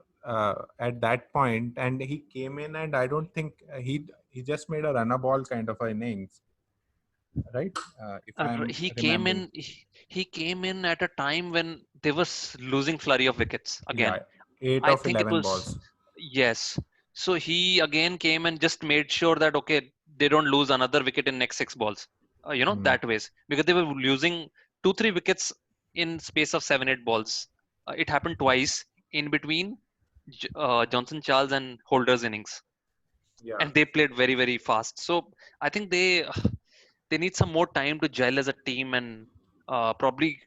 [SPEAKER 1] at that point, and he came in, and I don't think he just made a runner ball kind of an innings, right? If I'm
[SPEAKER 3] He came
[SPEAKER 1] remembering,
[SPEAKER 3] in. He came in at a time when they were losing flurry of wickets again.
[SPEAKER 1] yeah, 8
[SPEAKER 3] I
[SPEAKER 1] of
[SPEAKER 3] think it
[SPEAKER 1] 11
[SPEAKER 3] was
[SPEAKER 1] balls.
[SPEAKER 3] yes. So he again came and just made sure that okay, they don't lose another wicket in next 6 balls.
[SPEAKER 1] Hmm.
[SPEAKER 3] That ways because they were losing 2-3 wickets in space of 7-8 balls. It happened twice in between Johnson Charles and Holder's innings,
[SPEAKER 1] Yeah,
[SPEAKER 3] and they played very very fast. So I think they need some more time to gel as a team and probably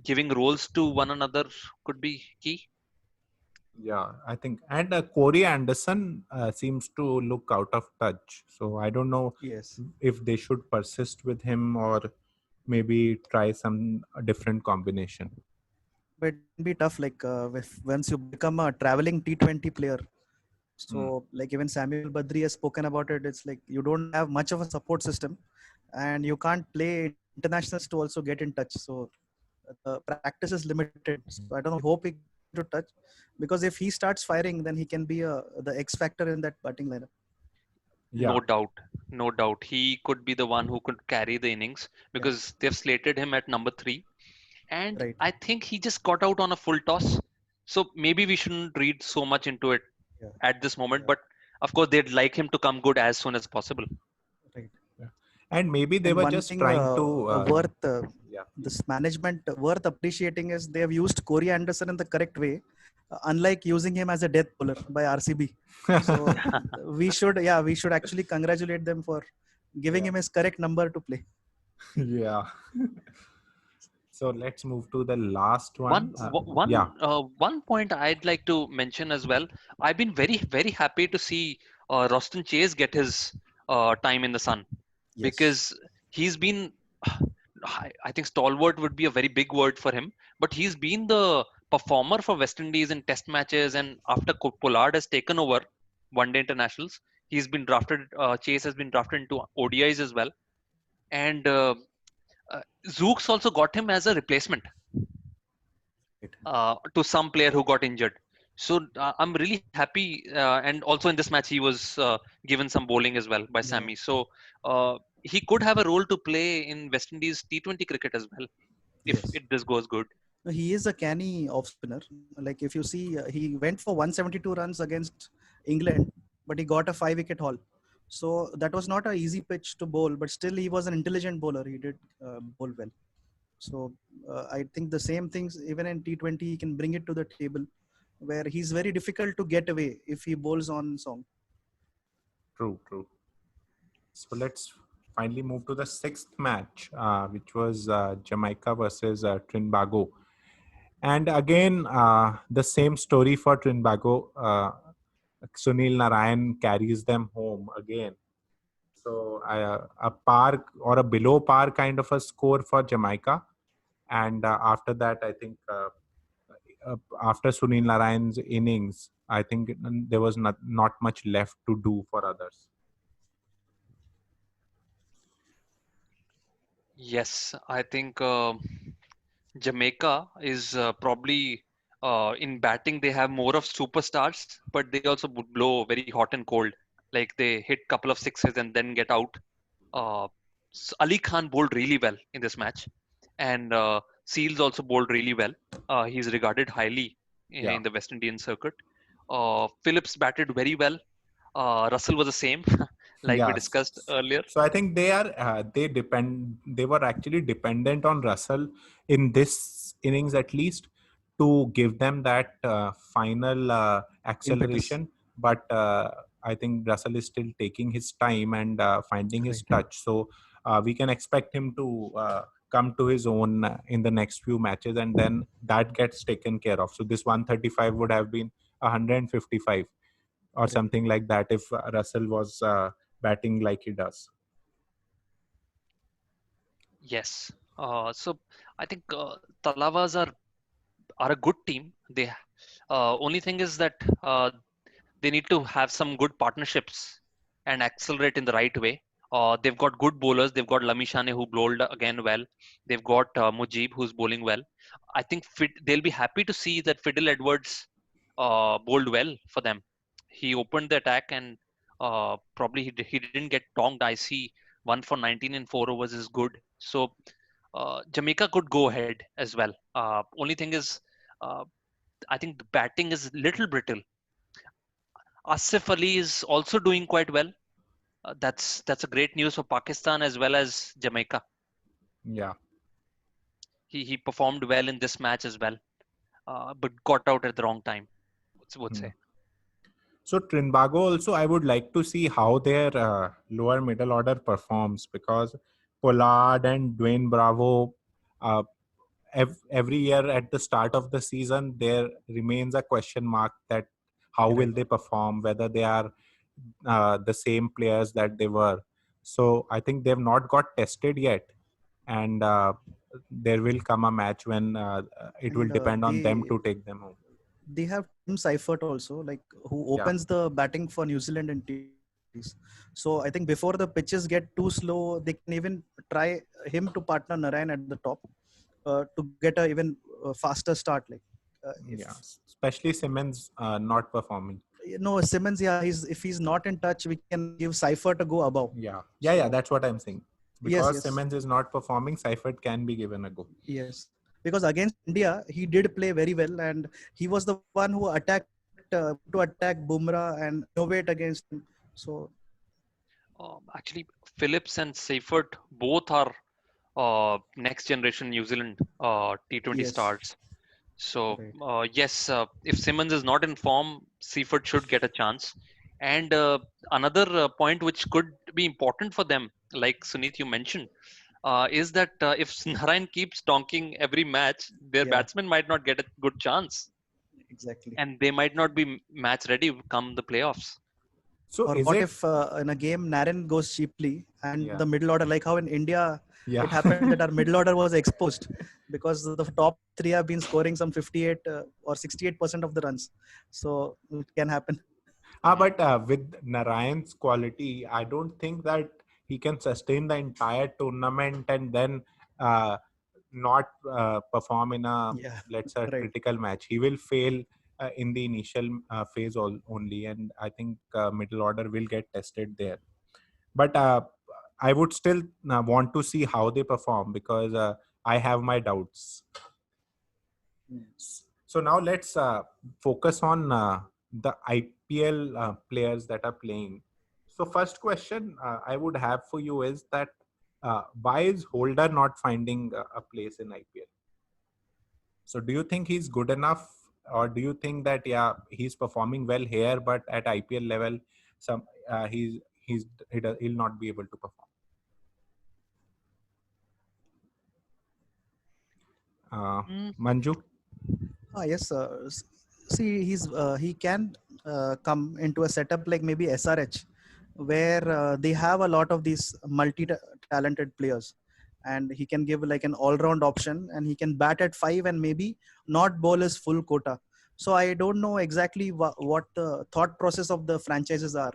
[SPEAKER 3] giving roles to one another could be key.
[SPEAKER 1] yeah, I think, and Corey Anderson seems to look out of touch. So I don't know
[SPEAKER 2] Yes.
[SPEAKER 1] if they should persist with him or maybe try some different combination.
[SPEAKER 2] But it can be tough, like if once you become a traveling T20 player.
[SPEAKER 1] Hmm.
[SPEAKER 2] So, like even Samuel Badri has spoken about it. It's like you don't have much of a support system, and you can't play internationals to also get in touch. So the practice is limited. So I don't know. Hope he gets into touch, because if he starts firing, then he can be the X factor in that batting lineup.
[SPEAKER 1] Yeah,
[SPEAKER 3] No doubt, no doubt. He could be the one who could carry the innings
[SPEAKER 2] Yeah.
[SPEAKER 3] because they've slated him at number 3. And
[SPEAKER 2] Right.
[SPEAKER 3] I think he just got out on a full toss. So maybe we shouldn't read so much into it
[SPEAKER 2] Yeah.
[SPEAKER 3] at this moment.
[SPEAKER 2] Yeah.
[SPEAKER 3] But of course, they'd like him to come good as soon as possible.
[SPEAKER 2] Right.
[SPEAKER 1] yeah. And maybe they
[SPEAKER 2] And
[SPEAKER 1] were
[SPEAKER 2] one
[SPEAKER 1] just
[SPEAKER 2] thing
[SPEAKER 1] trying to.
[SPEAKER 2] worth
[SPEAKER 1] Yeah, please.
[SPEAKER 2] this management worth appreciating is they have used Corey Anderson in the correct way, unlike using him as a death bowler by RCB. So we should actually congratulate them for giving
[SPEAKER 1] Yeah,
[SPEAKER 2] him his correct number to play.
[SPEAKER 1] yeah. So let's move to the last
[SPEAKER 3] One
[SPEAKER 1] one. Yeah,
[SPEAKER 3] one one point I'd like to mention as well. I've been very very happy to see Roston Chase get his time in the sun
[SPEAKER 2] Yes.
[SPEAKER 3] because he's been I think stalwart would be a very big word for him, but he's been the performer for West Indies in test matches, and after Pollard has taken over one day internationals, he's been drafted. Chase has been drafted into ODIs as well, and Zooks also got him as a replacement
[SPEAKER 2] Right.
[SPEAKER 3] to some player who got injured. So I'm really happy, and also in this match he was given some bowling as well by
[SPEAKER 2] Yeah.
[SPEAKER 3] Sammy. So he could have a role to play in West Indies T20 cricket as well if
[SPEAKER 2] Yes.
[SPEAKER 3] this goes good.
[SPEAKER 2] No, he is a canny off spinner. Like if you see, he went for 172 runs against England, but he got a 5 wicket haul. So that was not an easy pitch to bowl, but still he was an intelligent bowler. He did bowl well. So I think the same things even in T20 he can bring it to the table, where he's very difficult to get away if he bowls on song.
[SPEAKER 1] true, true. So let's finally move to the sixth match, which was Jamaica versus Trinbago. And again, the same story for Trinbago. Sunil Narayan carries them home again. So a par or a below par kind of a score for Jamaica. And after that, I think after Sunil Narayan's innings, I think there was not much left to do for others.
[SPEAKER 3] Yes, I think Jamaica is probably in batting they have more of superstars, but they also would blow very hot and cold. Like they hit couple of sixes and then get out. Uh, Ali Khan bowled really well in this match, and Seals also bowled really well. He's regarded highly
[SPEAKER 1] Yeah.
[SPEAKER 3] in the West Indian circuit. Phillips batted very well. Russell was the same, like we
[SPEAKER 1] Yeah.
[SPEAKER 3] discussed earlier.
[SPEAKER 1] So I think they were actually dependent on Russell in this innings at least to give them that final
[SPEAKER 2] Impetus.
[SPEAKER 1] acceleration. But I think Russell is still taking his time and finding his
[SPEAKER 2] Right.
[SPEAKER 1] touch. So we can expect him to come to his own in the next few matches, and then that gets taken care of. So this 135 would have been 155 or
[SPEAKER 2] Correct.
[SPEAKER 1] something like that if Russell was batting like he does.
[SPEAKER 3] Yes. So I think Talavas are a good team. Only thing is that they need to have some good partnerships and accelerate in the right way. They've got good bowlers. They've got Lamishane who bowled again well. They've got Mujib who's bowling well. I think they'll be happy to see that Fiddle Edwards bowled well for them. He opened the attack and probably he didn't get tonged. I see 1 for 19 in 4 overs is good. So Jamaica could go ahead as well. Only thing is, uh, I think the batting is little brittle. Asif Ali is also doing quite well. That's a great news for Pakistan as well as Jamaica.
[SPEAKER 1] Yeah.
[SPEAKER 3] He performed well in this match as well, but got out at the wrong time. Would say.
[SPEAKER 1] So Trinbago also, I would like to see how their lower middle order performs, because Pollard and Dwayne Bravo, uh, every year at the start of the season, there remains a question mark that how will they perform, whether they are the same players that they were. So I think they've not got tested yet, and there will come a match when it will
[SPEAKER 2] And
[SPEAKER 1] depend on them to take them home.
[SPEAKER 2] they have Tim Seifert also, like who opens the batting for New Zealand in T20s. So I think before the pitches get too slow, they can even try him to partner Narayan at the top to get a even faster start. Like
[SPEAKER 1] Especially Simmons not performing.
[SPEAKER 2] No, Simmons, if he's not in touch, we can give Seifert a go above.
[SPEAKER 1] Yeah,
[SPEAKER 2] So-
[SPEAKER 1] that's what I'm saying. Because
[SPEAKER 2] yes.
[SPEAKER 1] Simmons is not performing, Seifert can be given a go.
[SPEAKER 2] Yes, because against India, he did play very well, and he was the one who attacked to attack Bumrah and innovate against him. So
[SPEAKER 3] Actually, Phillips and Seifert both are next generation New Zealand T20
[SPEAKER 2] Yes.
[SPEAKER 3] stars. So
[SPEAKER 2] Right.
[SPEAKER 3] yes, if Simmons is not in form, Seifert should get a chance. And another point which could be important for them, like Sunit you mentioned, is that if Narayan keeps donking every match, their
[SPEAKER 2] Yeah.
[SPEAKER 3] batsmen might not get a good chance,
[SPEAKER 2] Exactly.
[SPEAKER 3] and they might not be match ready come the playoffs.
[SPEAKER 1] So
[SPEAKER 2] Or
[SPEAKER 1] is
[SPEAKER 2] what
[SPEAKER 1] it?
[SPEAKER 2] if in a game Naren goes cheaply and
[SPEAKER 1] Yeah.
[SPEAKER 2] the middle order, like how in India
[SPEAKER 1] Yeah.
[SPEAKER 2] it happened that our middle order was exposed because the top three have been scoring some 58 or 68% of the runs. So it can happen.
[SPEAKER 1] But with Narayan's quality, I don't think that he can sustain the entire tournament and then not perform in a,
[SPEAKER 2] Yeah.
[SPEAKER 1] let's say,
[SPEAKER 2] Right.
[SPEAKER 1] critical match. He will fail in the initial phase only, and I think middle order will get tested there. But I would still want to see how they perform, because I have my doubts. So now let's focus on the IPL players that are playing. So first question I would have for you is that why is Holder not finding a place in IPL? So do you think he's good enough, or do you think that he's performing well here, but at IPL level, he'll not be able to perform? Manju?
[SPEAKER 2] Yes. See, he can come into a setup like maybe SRH, where they have a lot of these multi-talented players, and he can give like an all-round option, and he can bat at 5 and maybe not bowl his full quota. So I don't know exactly what the thought process of the franchises are.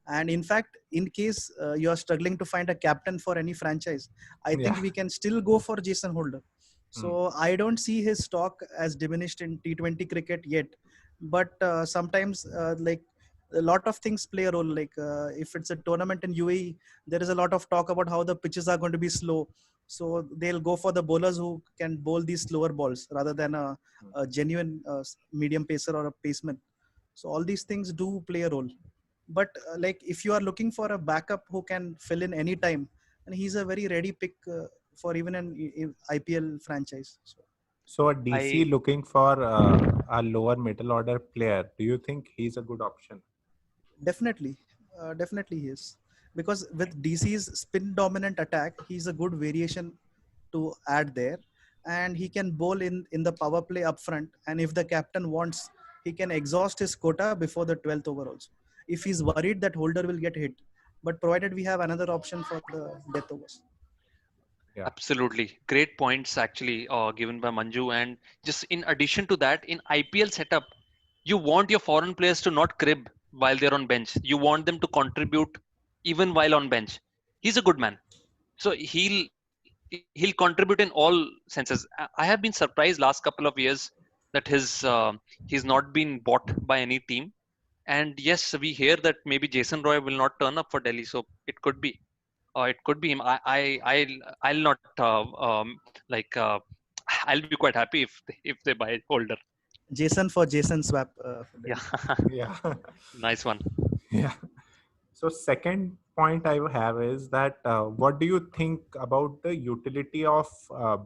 [SPEAKER 2] And in fact, in case you are struggling to find a captain for any franchise, I think we can still go for Jason Holder. So I don't see his stock as diminished in T20 cricket yet, but sometimes like a lot of things play a role. Like if it's a tournament in UAE, there is a lot of talk about how the pitches are going to be slow. So they'll go for the bowlers who can bowl these slower balls rather than a genuine medium pacer or a paceman. So all these things do play a role. But like if you are looking for a backup who can fill in any time, and he's a very ready pick for even an IPL franchise.
[SPEAKER 1] So a DC looking for a lower middle order player, do you think he's a good option?
[SPEAKER 2] Definitely, definitely he is, because with DC's spin dominant attack, he's a good variation to add there, and he can bowl in the power play up front. And if the captain wants, he can exhaust his quota before the 12th over also, if he's worried that Holder will get hit. But provided we have another option for the death overs.
[SPEAKER 1] Yeah.
[SPEAKER 3] Absolutely. Great points actually given by Manju. And just in addition to that, in IPL setup, you want your foreign players to not crib while they're on bench. You want them to contribute even while on bench. He's a good man, so he'll contribute in all senses. I have been surprised last couple of years that he's not been bought by any team. And yes, we hear that maybe Jason Roy will not turn up for Delhi, so it could be. It could be him. I'll not like. I'll be quite happy if they buy Holder.
[SPEAKER 2] Jason for Jason swap for
[SPEAKER 3] Yeah,
[SPEAKER 2] Delhi.
[SPEAKER 1] Yeah.
[SPEAKER 3] nice one.
[SPEAKER 1] Yeah. So second point I have is that what do you think about the utility of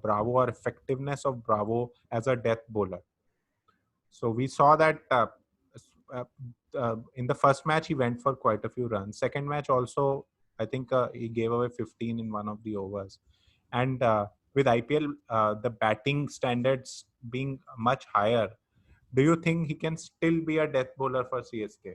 [SPEAKER 1] Bravo or effectiveness of Bravo as a death bowler? So we saw that s- uh, in the first match he went for quite a few runs. Second match also, I think he gave away 15 in one of the overs. And with IPL, the batting standards being much higher, do you think he can still be a death bowler for CSK?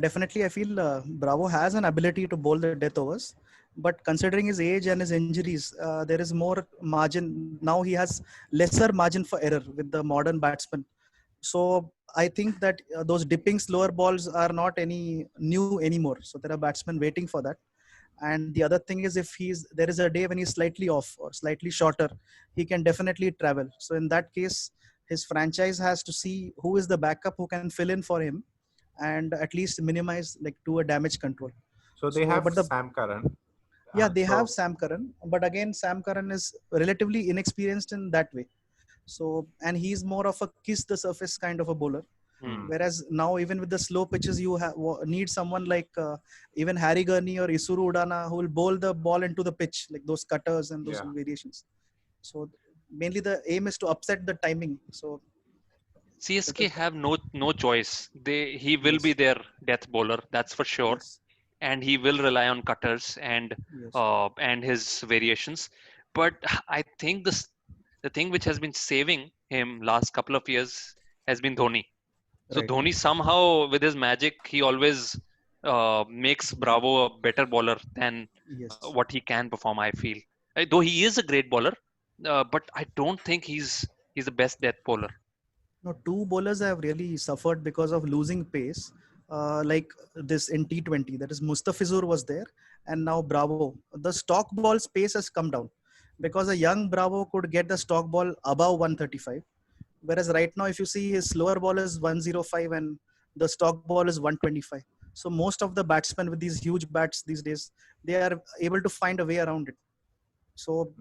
[SPEAKER 2] Definitely, I feel Bravo has an ability to bowl the death overs, but considering his age and his injuries, there is more margin. Now he has lesser margin for error with the modern batsman. So I think that those dipping slower balls are not any new anymore. So there are batsmen waiting for that. And the other thing is, if there is a day when he's slightly off or slightly shorter, he can definitely travel. So in that case, his franchise has to see who is the backup who can fill in for him and at least minimize like do a damage control.
[SPEAKER 1] So they
[SPEAKER 2] So,
[SPEAKER 1] have
[SPEAKER 2] but the
[SPEAKER 1] Sam Curran.
[SPEAKER 2] yeah, they have
[SPEAKER 1] So
[SPEAKER 2] Sam Curran, but again, Sam Curran is relatively inexperienced in that way. So, and he's more of a kiss the surface kind of a bowler.
[SPEAKER 3] Hmm.
[SPEAKER 2] Whereas now, even with the slow pitches, you need someone like even Harry Gurney or Isuru Udana who will bowl the ball into the pitch, like those cutters and those
[SPEAKER 1] yeah.
[SPEAKER 2] variations. So mainly the aim is to upset the timing. So that
[SPEAKER 3] CSK
[SPEAKER 2] is
[SPEAKER 3] have no choice. He will be
[SPEAKER 2] yes,
[SPEAKER 3] their death bowler, that's for sure,
[SPEAKER 2] yes,
[SPEAKER 3] and he will rely on cutters
[SPEAKER 2] yes,
[SPEAKER 3] and his variations. But I think the thing which has been saving him last couple of years has been Dhoni. So
[SPEAKER 2] right,
[SPEAKER 3] Dhoni somehow with his magic he always makes Bravo a better bowler than
[SPEAKER 2] yes.
[SPEAKER 3] what he can perform. I feel, though he is a great bowler, but I don't think he's the best death bowler.
[SPEAKER 2] No, two bowlers have really suffered because of losing pace. Like this in T20, that is Mustafizur was there, and now Bravo. The stock ball space has come down because a young Bravo could get the stock ball above 135. Whereas right now, if you see his slower ball is 105 and the stock ball is 125. So most of the batsmen with these huge bats these days, they are able to find a way around it. So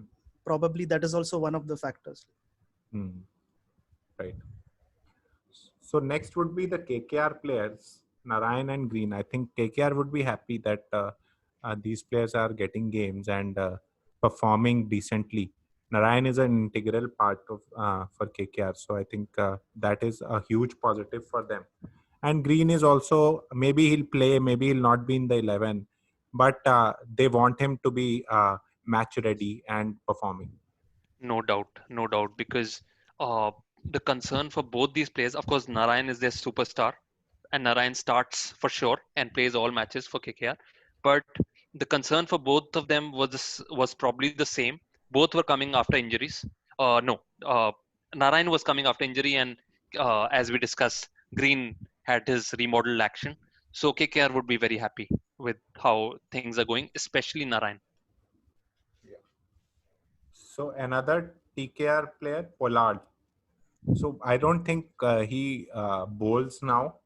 [SPEAKER 2] probably that is also one of the factors.
[SPEAKER 1] Hmm. Right. So next would be the KKR players, Narayan and Green. I think KKR would be happy that these players are getting games and performing decently. Narayan is an integral part of for KKR, so I think that is a huge positive for them. And Green is also, maybe he'll play, maybe he'll not be in the 11, but they want him to be match ready and performing.
[SPEAKER 3] No doubt, because uh, the concern for both these players, of course, Narayan is their superstar, and Narayan starts for sure and plays all matches for KKR. But the concern for both of them was probably the same. Both were coming after injuries. No, Narayan was coming after injury, and as we discussed, Green had his remodeled action. So KKR would be very happy with how things are going, especially Narayan.
[SPEAKER 1] So another TKR player, Pollard. So I don't think he bowls now.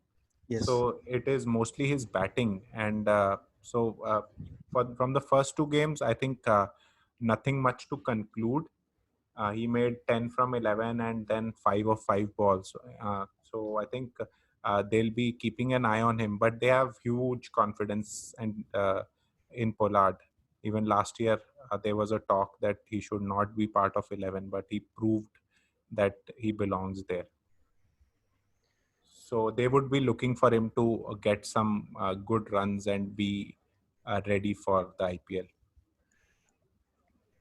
[SPEAKER 2] Yes.
[SPEAKER 1] So it is mostly his batting, and from the first two games, I think nothing much to conclude. He made 10 from 11 and then 5 of 5 balls. So I think they'll be keeping an eye on him, but they have huge confidence and in Pollard. Even last year, there was a talk that he should not be part of 11, but he proved that he belongs there. So they would be looking for him to get some good runs and be ready for the IPL.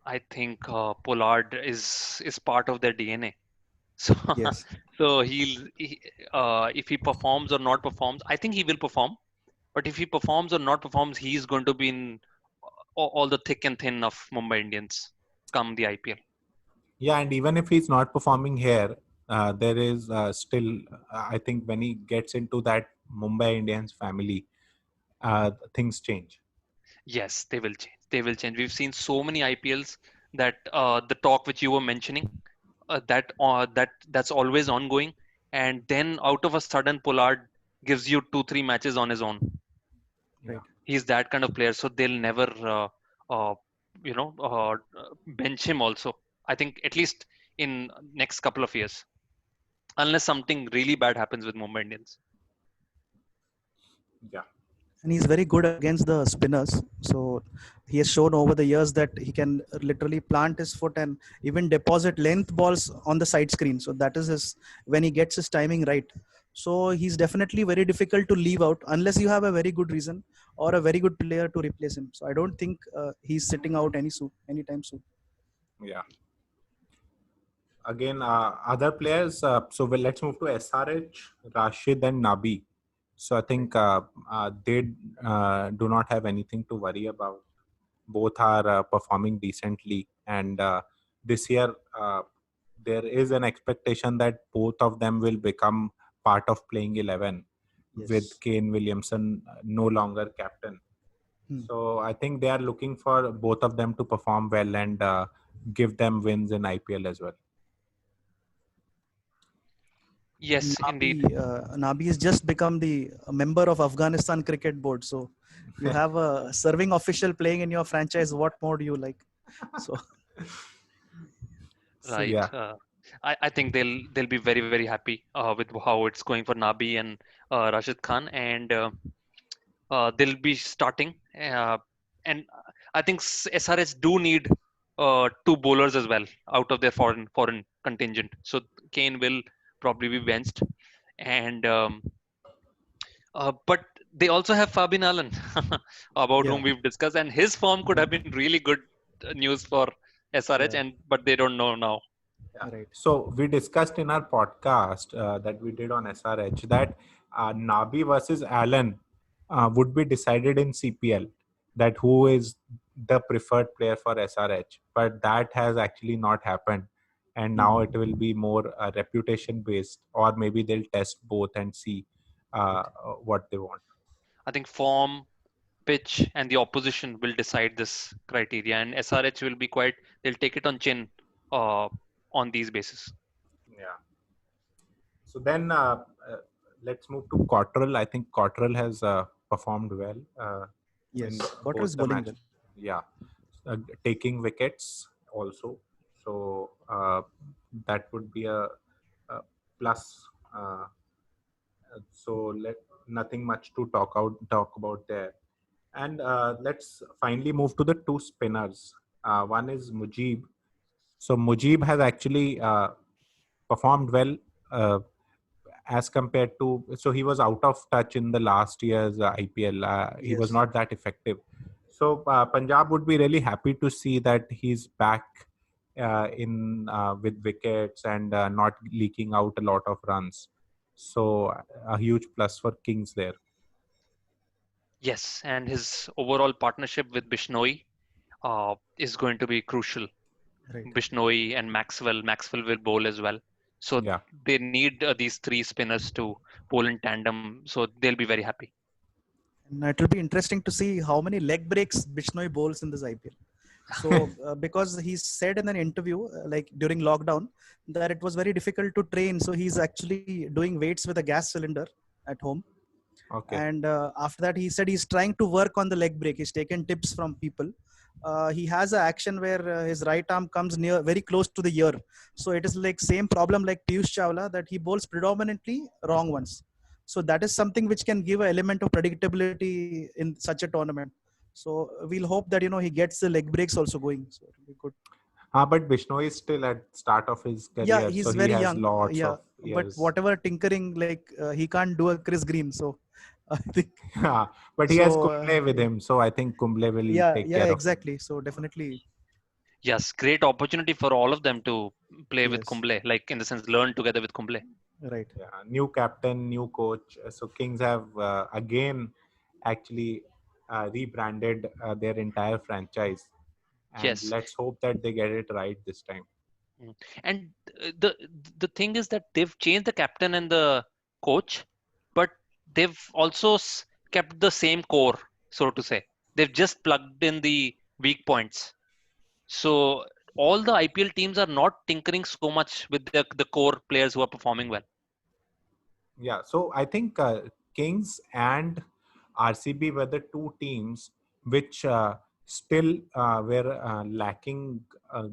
[SPEAKER 3] I think Pollard is part of their DNA. So
[SPEAKER 2] Yes.
[SPEAKER 3] so if he performs or not performs, I think he will perform. But if he performs or not performs, he's going to be in all the thick and thin of Mumbai Indians come the IPL.
[SPEAKER 1] Yeah, and even if he's not performing here, there is still, I think, when he gets into that Mumbai Indians family, things change.
[SPEAKER 3] Yes, they will change. They will change. We've seen so many IPLs that the talk which you were mentioning, that's always ongoing, and then out of a sudden, Pollard gives you 2 3 matches on his own.
[SPEAKER 1] Yeah.
[SPEAKER 3] He's that kind of player, so they'll never, uh, bench him. Also, I think at least in next couple of years, unless something really bad happens with Mumbai Indians.
[SPEAKER 1] Yeah.
[SPEAKER 2] And he's very good against the spinners. So he has shown over the years that he can literally plant his foot and even deposit length balls on the side screen. So that is his, when he gets his timing right. So he's definitely very difficult to leave out unless you have a very good reason or a very good player to replace him. So I don't think he's sitting out anytime soon.
[SPEAKER 1] Yeah. Again, other players. Let's move to SRH, Rashid, and Nabi. So I think they do not have anything to worry about. Both are performing decently, and this year there is an expectation that both of them will become part of playing 11 with
[SPEAKER 2] Yes.
[SPEAKER 1] Kane Williamson no longer captain. So I think they are looking for both of them to perform well and give them wins in IPL as well.
[SPEAKER 3] Yes, indeed.
[SPEAKER 2] Nabi has just become the member of Afghanistan Cricket Board. So you have a serving official playing in your franchise. What more do you like? So
[SPEAKER 1] So,
[SPEAKER 3] Right.
[SPEAKER 1] yeah.
[SPEAKER 3] I think they'll be very very happy with how it's going for Nabi and Rashid Khan, and they'll be starting. And I think SRH do need 2 bowlers as well out of their foreign contingent. So Kane will probably be benched, and but they also have Fabian Allen, about
[SPEAKER 2] yeah,
[SPEAKER 3] whom we've discussed, and his form could have been really good news for SRH,
[SPEAKER 2] yeah,
[SPEAKER 3] and but they don't know now.
[SPEAKER 1] Yeah.
[SPEAKER 2] right.
[SPEAKER 1] So we discussed in our podcast that we did on SRH that Nabi versus Allen would be decided in CPL, that who is the preferred player for SRH. But that has actually not happened. And now it will be more reputation based, or maybe they'll test both and see
[SPEAKER 2] Right.
[SPEAKER 1] what they want.
[SPEAKER 3] I think form, pitch, and the opposition will decide this criteria, and SRH will be quite. They'll take it on chin, uh, on these basis.
[SPEAKER 1] Yeah. So then let's move to Cottrell. I think Cottrell has performed well in
[SPEAKER 2] Yes, Cotter
[SPEAKER 1] both
[SPEAKER 2] is
[SPEAKER 1] the
[SPEAKER 2] bowling
[SPEAKER 1] match.
[SPEAKER 2] well.
[SPEAKER 1] Yeah, taking wickets also. So that would be a plus. So nothing much to talk about there. And let's finally move to the two spinners. One is Mujib. So Mujib has actually performed well as compared to. So he was out of touch in the last year's IPL. He was
[SPEAKER 2] Yes.
[SPEAKER 1] not that effective. So Punjab would be really happy to see that he's back in with wickets and not leaking out a lot of runs. So a huge plus for Kings there.
[SPEAKER 3] Yes, and his overall partnership with Bishnoi is going to be crucial.
[SPEAKER 2] Right.
[SPEAKER 3] Bishnoi and Maxwell. Maxwell will bowl as well. So
[SPEAKER 1] Yeah.
[SPEAKER 3] they need these 3 spinners to bowl in tandem. So they'll be very happy.
[SPEAKER 2] And it will be interesting to see how many leg breaks Bishnoi bowls in this IPL. So, because he said in an interview, like during lockdown, that it was very difficult to train. So he's actually doing weights with a gas cylinder at home.
[SPEAKER 1] Okay.
[SPEAKER 2] And after that, he said he's trying to work on the leg break. He's taken tips from people. He has an action where his right arm comes near, very close to the ear. So it is like same problem like Piyush Chawla, that he bowls predominantly wrong ones. So that is something which can give an element of predictability in such a tournament. So we'll hope that he gets the leg breaks also going. So it'll be good.
[SPEAKER 1] But Bishnoi is still at start of his
[SPEAKER 2] Yeah,
[SPEAKER 1] career, so
[SPEAKER 2] he's
[SPEAKER 1] he
[SPEAKER 2] very
[SPEAKER 1] has
[SPEAKER 2] young.
[SPEAKER 1] lots
[SPEAKER 2] Yeah,
[SPEAKER 1] of
[SPEAKER 2] but
[SPEAKER 1] years.
[SPEAKER 2] whatever tinkering, like he can't do a Chris Green. So I think
[SPEAKER 1] Yeah, but he has
[SPEAKER 2] so.
[SPEAKER 1] Kumble with
[SPEAKER 2] Yeah,
[SPEAKER 1] him, so I think Kumble will take
[SPEAKER 2] yeah,
[SPEAKER 1] care of him.
[SPEAKER 2] exactly. So definitely,
[SPEAKER 3] Yes, great opportunity for all of them to play with
[SPEAKER 2] yes,
[SPEAKER 3] Kumble, like in the sense learn together with Kumble.
[SPEAKER 2] right.
[SPEAKER 1] Yeah, new captain, new coach. So Kings have again actually rebranded their entire franchise, and
[SPEAKER 3] Yes,
[SPEAKER 1] let's hope that they get it right this time.
[SPEAKER 3] And the the thing is that they've changed the captain and the coach, but they've also kept the same core, so to say. They've just plugged in the weak points. So all the IPL teams are not tinkering so much with the core players who are performing well.
[SPEAKER 1] Yeah, so I think Kings and RCB were the two teams which still were lacking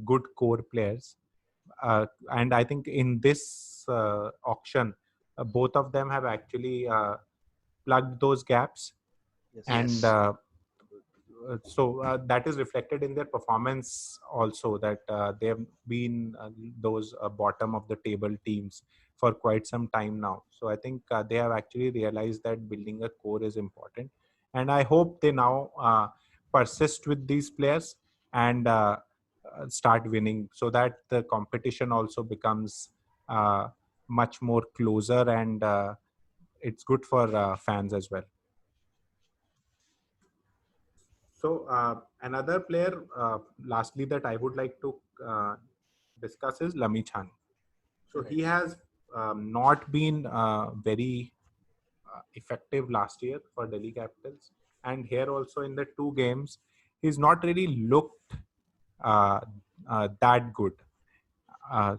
[SPEAKER 1] good core players. And I think in this auction, both of them have actually plugged those gaps.
[SPEAKER 2] Yes.
[SPEAKER 1] And
[SPEAKER 3] Yes.
[SPEAKER 1] so that is reflected in their performance also, that they have been those bottom of the table teams for quite some time now. So I think they have actually realized that building a core is important, and I hope they now persist with these players and start winning, so that the competition also becomes much more closer, and it's good for fans as well. So another player, lastly, that I would like to discuss is Lamichan. So
[SPEAKER 2] Right.
[SPEAKER 1] he has not been very effective last year for Delhi Capitals, and here also in the two games, he's not really looked uh, that good.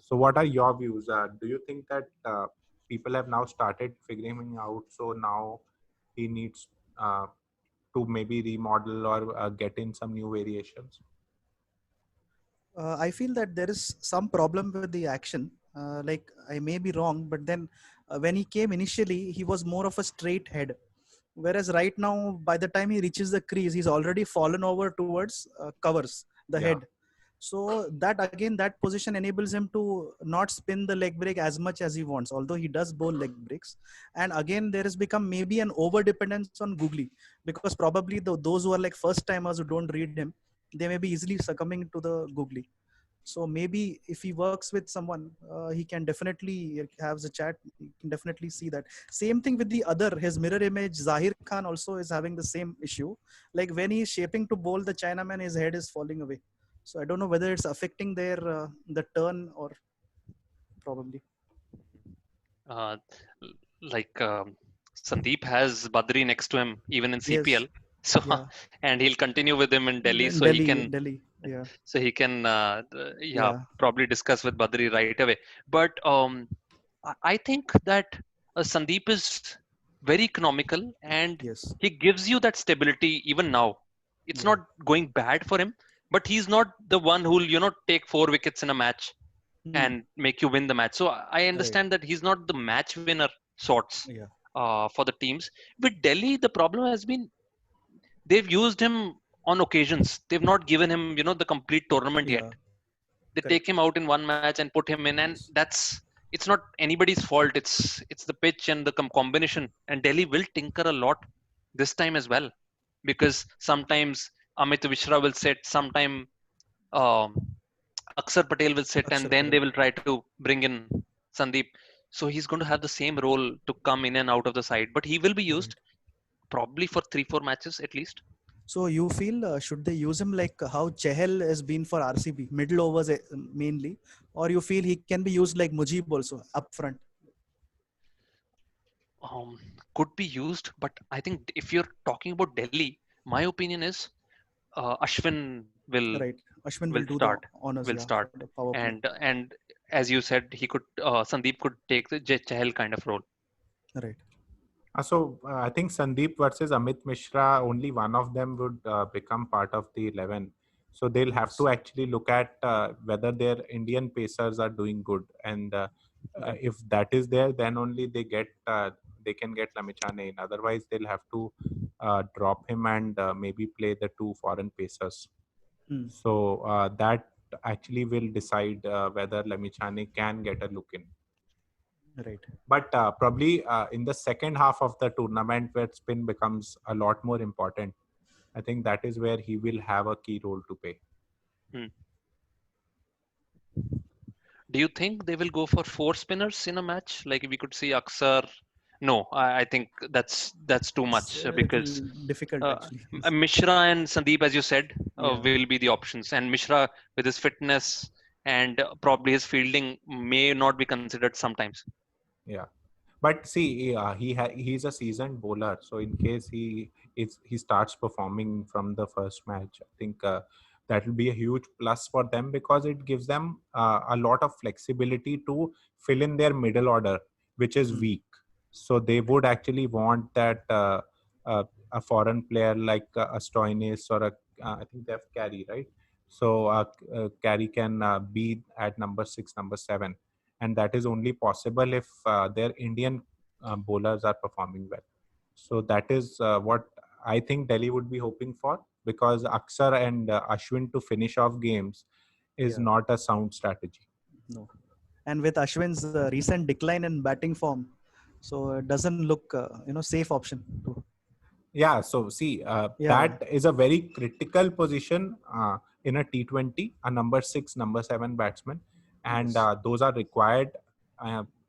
[SPEAKER 1] So what are your views? Do you think that people have now started figuring him out? So now he needs to maybe remodel or get in some new variations?
[SPEAKER 2] I feel that there is some problem with the action. Like I may be wrong, but then when he came initially, he was more of a straight head. Whereas right now, by the time he reaches the crease, he's already fallen over towards covers the
[SPEAKER 1] Yeah.
[SPEAKER 2] head. So that again, that position enables him to not spin the leg break as much as he wants, although he does bowl leg breaks. And again, there has become maybe an over dependence on Googly, because probably those who are like first timers who don't read him, they may be easily succumbing to the Googly. So maybe if he works with someone, he can definitely have a chat. You can definitely see that. Same thing with the other, his mirror image, Zahir Khan also is having the same issue. Like when he's shaping to bowl the Chinaman, his head is falling away. So I don't know whether it's affecting their the turn or probably.
[SPEAKER 3] Uh, like Sandeep has Badri next to him even in
[SPEAKER 2] Yes.
[SPEAKER 3] CPL. So
[SPEAKER 2] Yeah.
[SPEAKER 3] and he'll continue with him in Delhi,
[SPEAKER 2] In
[SPEAKER 3] so he
[SPEAKER 2] Delhi,
[SPEAKER 3] can
[SPEAKER 2] Delhi. Yeah.
[SPEAKER 3] yeah,
[SPEAKER 2] Yeah.
[SPEAKER 3] probably discuss with Badri right away. But I think that Sandeep is very economical and
[SPEAKER 2] Yes.
[SPEAKER 3] he gives you that stability even now. It's
[SPEAKER 2] Yeah.
[SPEAKER 3] not going bad for him, but he's not the one who'll take 4 wickets in a match
[SPEAKER 2] Hmm.
[SPEAKER 3] and make you win the match. So I
[SPEAKER 2] Right.
[SPEAKER 3] understand that he's not the match winner sorts
[SPEAKER 2] Yeah.
[SPEAKER 3] for the teams. With Delhi, the problem has been they've used him on occasions. They've not given him, the complete tournament yet.
[SPEAKER 2] Yeah.
[SPEAKER 3] They take
[SPEAKER 2] Correct.
[SPEAKER 3] him out in one match and put him in, and
[SPEAKER 2] Yes.
[SPEAKER 3] it's not anybody's fault. It's the pitch and the combination. And Delhi will tinker a lot this time as well, because sometimes Amit Vishra will sit, sometime um, Akshar Patel will sit, and
[SPEAKER 2] Akshar
[SPEAKER 3] then they
[SPEAKER 2] Patel.
[SPEAKER 3] will try to bring in Sandeep. So he's going to have the same role to come in and out of the side, but he will be
[SPEAKER 2] Right.
[SPEAKER 3] used probably for 3-4 matches at least.
[SPEAKER 2] So you feel should they use him like how Chehel has been for RCB, middle overs mainly, or you feel he can be used like Mujib also up front?
[SPEAKER 3] Could be used, but I think if you're talking about Delhi, my opinion is Ashwin
[SPEAKER 2] Right. Ashwin
[SPEAKER 3] will
[SPEAKER 2] will do the
[SPEAKER 3] start,
[SPEAKER 2] honors, yeah, for the power play.
[SPEAKER 3] and as you said, he could Sandeep could take the Chahal kind of role.
[SPEAKER 2] Right.
[SPEAKER 1] So I think Sandeep versus Amit Mishra, only one of them would become part of the 11. So they'll have
[SPEAKER 2] Yes.
[SPEAKER 1] to actually look at whether their Indian pacers are doing good, and
[SPEAKER 2] Right.
[SPEAKER 1] if that is there, then only they can get Lamichane in. Otherwise, they'll have to drop him and maybe play the two foreign pacers.
[SPEAKER 2] Hmm.
[SPEAKER 1] So that actually will decide whether Lamichane can get a look in.
[SPEAKER 2] Right.
[SPEAKER 1] But probably in the second half of the tournament, where spin becomes a lot more important, I think that is where he will have a key role to play.
[SPEAKER 3] Hmm. Do you think they will go for 4 spinners in a match? Like we could see Aksar. No, I think that's too
[SPEAKER 2] It's
[SPEAKER 3] much
[SPEAKER 2] a
[SPEAKER 3] because
[SPEAKER 2] little difficult actually.
[SPEAKER 3] Mishra and Sandeep, as you said,
[SPEAKER 2] Yeah.
[SPEAKER 3] will be the options. And Mishra with his fitness, and probably his fielding may not be considered sometimes.
[SPEAKER 1] Yeah, but see, he's a seasoned bowler, so in case he starts performing from the first match, I think that will be a huge plus for them, because it gives them a lot of flexibility to fill in their middle order, which is
[SPEAKER 2] Mm.
[SPEAKER 1] weak. So they would actually want that a foreign player like a Stoinis or I think they have Carey, right? So Carey can be at number 6, number 7, and that is only possible if their Indian bowlers are performing well. So that is what I think Delhi would be hoping for, because Aksar and Ashwin to finish off games is
[SPEAKER 2] Yeah.
[SPEAKER 1] not a sound strategy.
[SPEAKER 2] No. And with Ashwin's recent decline in batting form, so it doesn't look safe option.
[SPEAKER 1] Yeah, so see,
[SPEAKER 2] Yeah.
[SPEAKER 1] that is a very critical position in a T20, a number 6, number 7 batsman, and
[SPEAKER 2] Yes.
[SPEAKER 1] those are required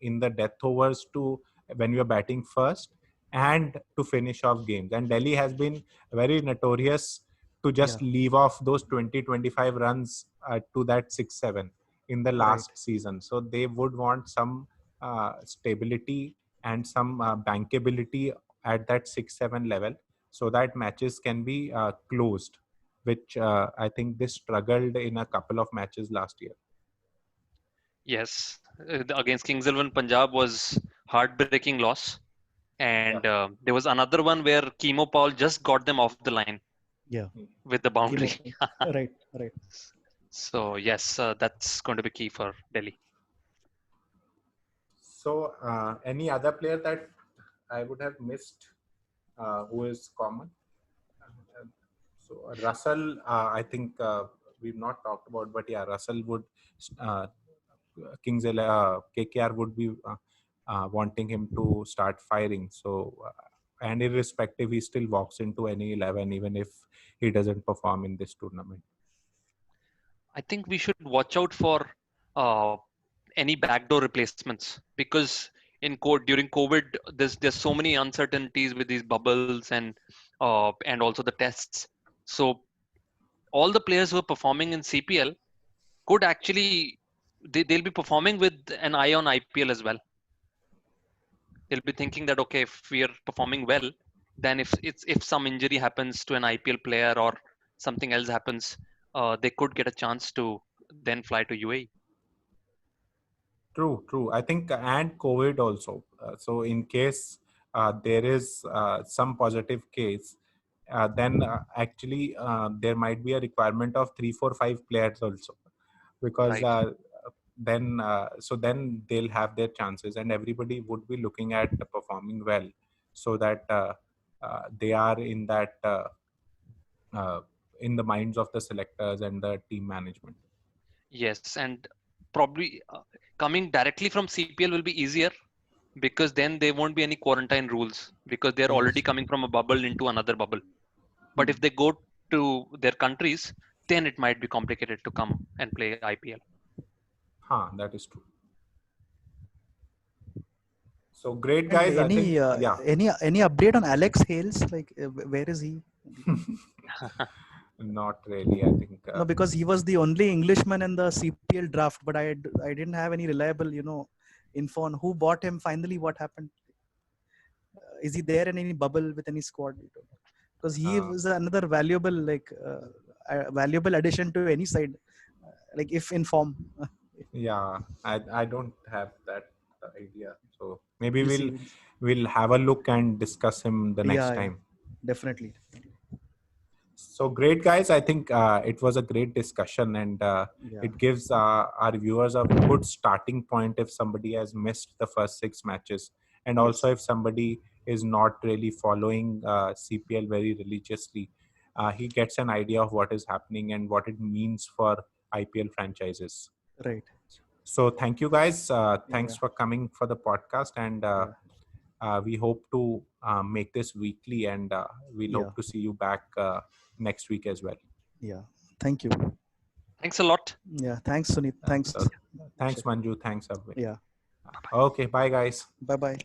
[SPEAKER 1] in the death overs to when you're batting first and to finish off games. And Delhi has been very notorious to
[SPEAKER 2] Yeah.
[SPEAKER 1] just leave off those 20-25 runs to that 6-7 in the
[SPEAKER 2] Right.
[SPEAKER 1] last season. So they would want some stability and some bankability at that 6-7 level, so that matches can be closed, which I think they struggled in a couple of matches last year.
[SPEAKER 3] Yes, against Kings 11 Punjab was heartbreaking loss,
[SPEAKER 1] Yeah.
[SPEAKER 3] and there was another one where Chemo Paul just got them off the line
[SPEAKER 2] Yeah.
[SPEAKER 3] with the boundary.
[SPEAKER 2] Chemo. Right. Right.
[SPEAKER 3] So yes, that's going to be key for Delhi.
[SPEAKER 1] So any other player that I would have missed who is common? So Russell, I think we've not talked about, but yeah, Russell would uh, KKR would be wanting him to start firing. So and irrespective, he still walks into any 11, even if he doesn't perform in this tournament.
[SPEAKER 3] I think we should watch out for uh, any backdoor replacements, because during COVID, there's so many uncertainties with these bubbles and also the tests. So all the players who are performing in CPL could actually they'll be performing with an eye on IPL as well. They'll be thinking that, okay, if we are performing well, then if some injury happens to an IPL player or something else happens, they could get a chance to then fly to UAE.
[SPEAKER 1] True. I think, and COVID also. So in case there is some positive case, then actually there might be a requirement of 3, 4, 5 players also, because
[SPEAKER 3] Right.
[SPEAKER 1] then they'll have their chances, and everybody would be looking at performing well, so that they are uh, in the minds of the selectors and the team management.
[SPEAKER 3] Yes, and probably coming directly from CPL will be easier, because then there won't be any quarantine rules, because they're
[SPEAKER 2] Yes.
[SPEAKER 3] already coming from a bubble into another bubble. But if they go to their countries, then it might be complicated to come and play IPL.
[SPEAKER 1] That is true. So great,
[SPEAKER 2] And
[SPEAKER 1] guys. I think, yeah.
[SPEAKER 2] any update on Alex Hales? Like, where is he?
[SPEAKER 1] Not really. I think.
[SPEAKER 2] No, because he was the only Englishman in the CPL draft, but I didn't have any reliable info on who bought him. Finally, what happened? Is he there in any bubble with any squad? Because he was another valuable addition to any side, like if in form.
[SPEAKER 1] Yeah, I don't have that idea. So maybe
[SPEAKER 2] We'll see.
[SPEAKER 1] we'll have a look and discuss him the next
[SPEAKER 2] Yeah,
[SPEAKER 1] time.
[SPEAKER 2] definitely.
[SPEAKER 1] So great, guys. I think it was a great discussion, and
[SPEAKER 2] Yeah.
[SPEAKER 1] it gives our viewers a good starting point if somebody has missed the first 6 matches, and also if somebody is not really following CPL very religiously, he gets an idea of what is happening and what it means for IPL franchises.
[SPEAKER 2] Right.
[SPEAKER 1] So thank you, guys. Thanks
[SPEAKER 2] Yeah.
[SPEAKER 1] for coming for the podcast, and we hope to make this weekly, and we'll hope to see you back next week as well.
[SPEAKER 2] Yeah. Thank you.
[SPEAKER 3] Thanks a lot.
[SPEAKER 2] Yeah. Thanks, Sunit. Thanks.
[SPEAKER 1] Thanks, Manju. Thanks, Abhay.
[SPEAKER 2] Yeah.
[SPEAKER 1] Okay, bye, guys.
[SPEAKER 2] Bye-bye.